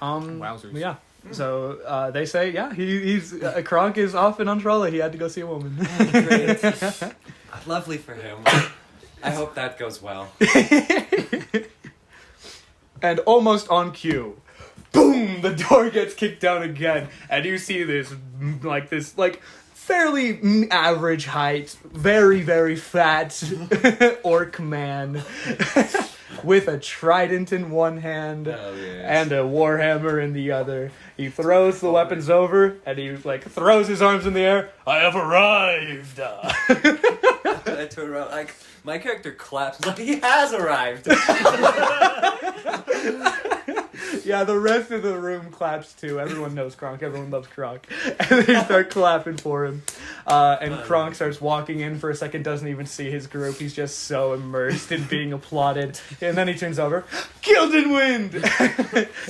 Wowzers. Yeah. So they say, yeah, he's Kronk is off in Ontrola. He had to go see a woman. Great. Lovely for him. I hope that goes well. And almost on cue, boom! The door gets kicked down again, and you see this fairly average height, very, very fat orc man with a trident in one hand and a warhammer in the other. He throws the weapons over, and he throws his arms in the air. I have arrived! I turn around, my character claps like he has arrived. Yeah, the rest of the room claps too. Everyone knows Kronk. Everyone loves Kronk. And they start clapping for him. And Kronk starts walking in for a second, doesn't even see his group. He's just so immersed in being applauded. And then he turns over, Gildenwind!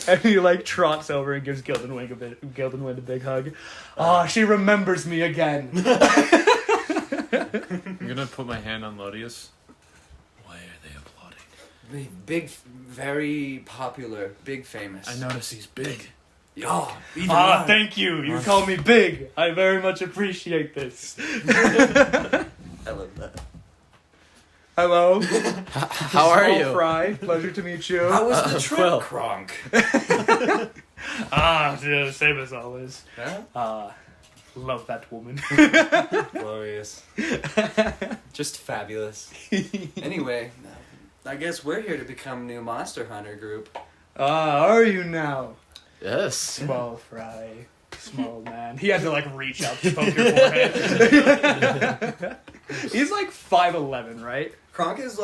And he trots over and gives Gildenwind a big hug. Oh, she remembers me again. I'm gonna put my hand on Lodius. Why are they applauding? Big, very popular, big famous. I notice he's big. Thank you. You call me big. I very much appreciate this. I love that. Hello. How are Small you? Fry. Pleasure to meet you. How was the trip, Quill. Kronk? The same as always. Huh? Love that woman. Glorious. Just fabulous. Anyway, I guess we're here to become new Monster Hunter group. Are you now? Yes. Small Fry. Small man. He had to reach up to poke your forehead. He's 5'11", right? Kronk is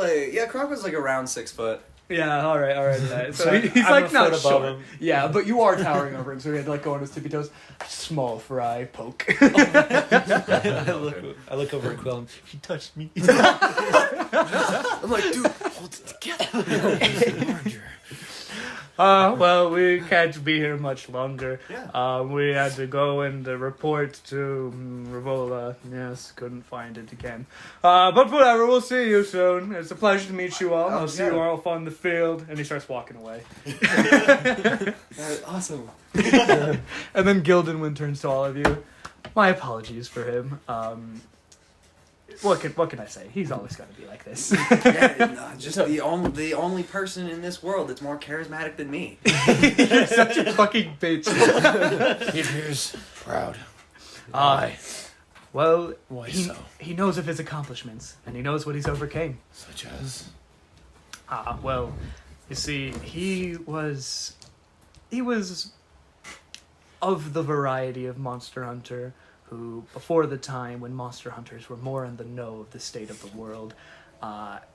Kronk was around 6 foot. Yeah, alright. So he's I'm a not foot short. above him. Yeah, but you are towering over him, so he had to go on his tippy toes. Small Fry poke. I look over at Quill and he touched me. I'm like, dude, hold it together. Well, we can't be here much longer. Yeah. We had to go and report to Rivola. Yes, couldn't find it again. But whatever, we'll see you soon. It's a pleasure to meet you all. I'll see you all on the field. And he starts walking away. Awesome. And then Gildenwind turns to all of you. My apologies for him. What can I say? He's always going to be like this. Just the only person in this world that's more charismatic than me. You're such a fucking bitch. He appears proud. Well, Why he, so? he knows of his accomplishments, and he knows what he's overcame. Such as? Well, you see, he was of the variety of Monster Hunter who, before the time when Monster Hunters were more in the know of the state of the world,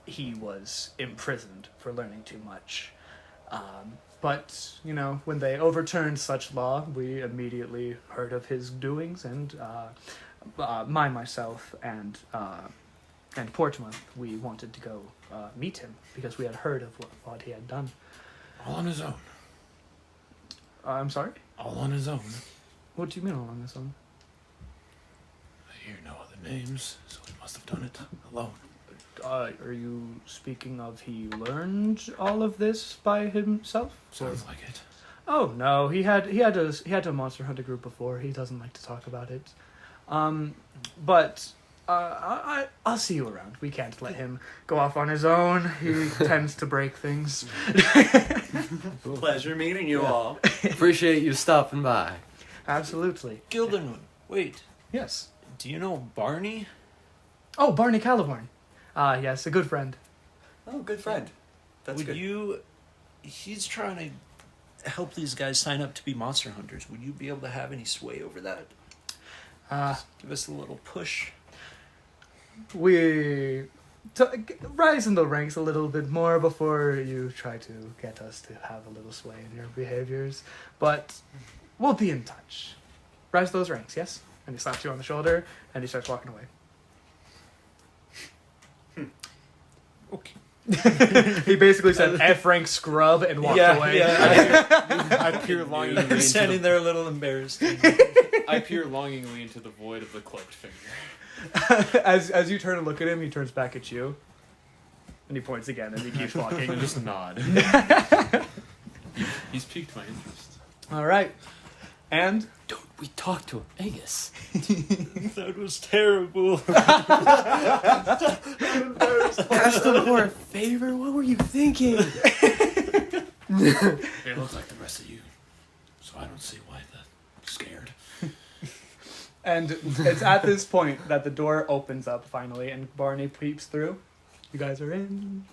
he was imprisoned for learning too much. But, when they overturned such law, we immediately heard of his doings, and myself and Portsmouth, we wanted to go meet him, because we had heard of what he had done. All on his own. I'm sorry? All on his own. What do you mean all on his own? I hear no other names, so he must have done it alone. Are you speaking of he learned all of this by himself? Sounds like it. Oh no, he had a Monster Hunter group before. He doesn't like to talk about it. But I'll see you around. We can't let him go off on his own. He tends to break things. Pleasure meeting you all. Appreciate you stopping by. Absolutely. Gildenwood, wait. Yes. Do you know Barney? Oh, Barney Caliborn. Yes, a good friend. Oh, good friend. That's Would good. you... He's trying to help these guys sign up to be monster hunters. Would you be able to have any sway over that? Just give us a little push. We rise in the ranks a little bit more before you try to get us to have a little sway in your behaviors. But we'll be in touch. Rise those ranks, yes? And he slaps you on the shoulder, and he starts walking away. Okay. He basically said F rank scrub and walked away. I peer longingly I'm standing there a little embarrassed. I peer longingly into the void of the cloaked figure. As you turn and look at him, he turns back at you. And he points again and he keeps walking. I just nod. He's piqued my interest. Alright. And Don't we talk to him, Angus? That was terrible. Asked him for a favor? What were you thinking? They look like the rest of you, so I don't see why they're scared. And it's at this point that the door opens up finally and Barney peeps through. You guys are in.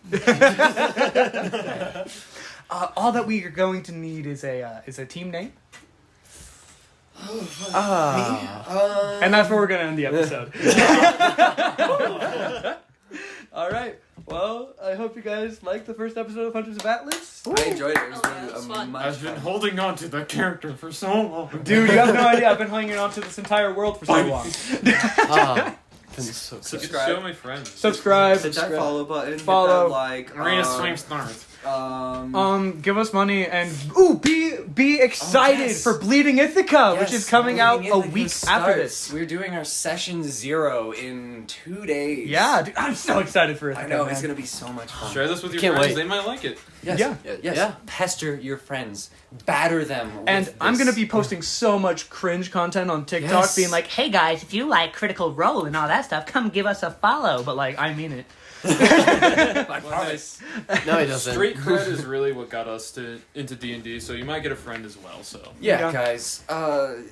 All that we are going to need is a team name. And that's where we're going to end the episode. All right. Well, I hope you guys liked the first episode of Hunters of Atlas. I enjoyed it. It was yeah, it was fun. much I've been fun. holding on to the character for so long. Dude, you have no idea. I've been hanging on to this entire world for so long. Been so good. Subscribe. Show my friends. Subscribe. Hit that follow button. Follow. Hit that like. Marina swings north. Give us money and be excited yes. for Bleeding Ithaca, which Yes, is coming out Bleeding a Ithaca week starts. after this. We're doing our session 0 in 2 days. Yeah, dude, I'm so excited for Ithaca. I know, man. it's gonna be so much fun. Share this with your Can't friends. wait. They might like it. Yes. Yeah. Yes. Yeah. Pester your friends. Batter them. And with I'm this. gonna be posting so much cringe content on TikTok, Yes. being like, Hey guys, if you like Critical Role and all that stuff, come give us a follow. but like, I mean it. I promise. No, he doesn't. Street cred is really what got us into D&D, so you might get a friend as well. So Yeah, Yeah. guys.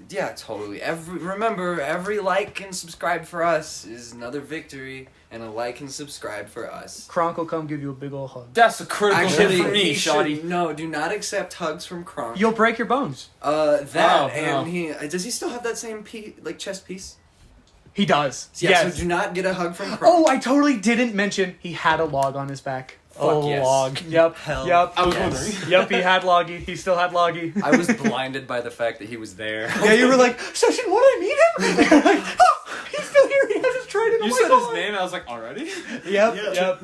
Yeah, totally. Remember, every like and subscribe for us is another victory, and a like and subscribe for us. Kronk will come give you a big ol' hug. that's a critical hit for me, he should- Shoddy. No, do not accept hugs from Kronk. You'll break your bones. And no. he does he still have that same chest piece? He does. Yeah, yes. So do not get a hug from Kronk. Oh, I totally didn't mention he had a log on his back. Fuck yes. log. Yep. Hell. Yep. I was Yes. wondering. Yep, he had Loggy. He still had Loggy. I was blinded by the fact that he was there. Yeah, you were like, Session 1, I meet him? You're like, oh, he's still here. He has his trident. You oh said my his God. name, and I was like, already? Yep, yep.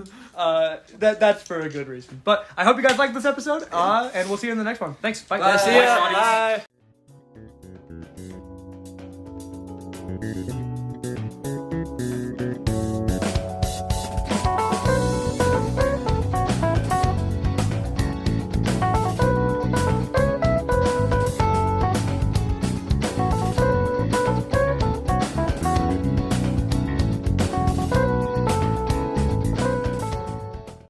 That's for a good reason. But I hope you guys liked this episode, and we'll see you in the next one. Thanks. Bye. Bye. See Bye, ya. Shawty. Bye.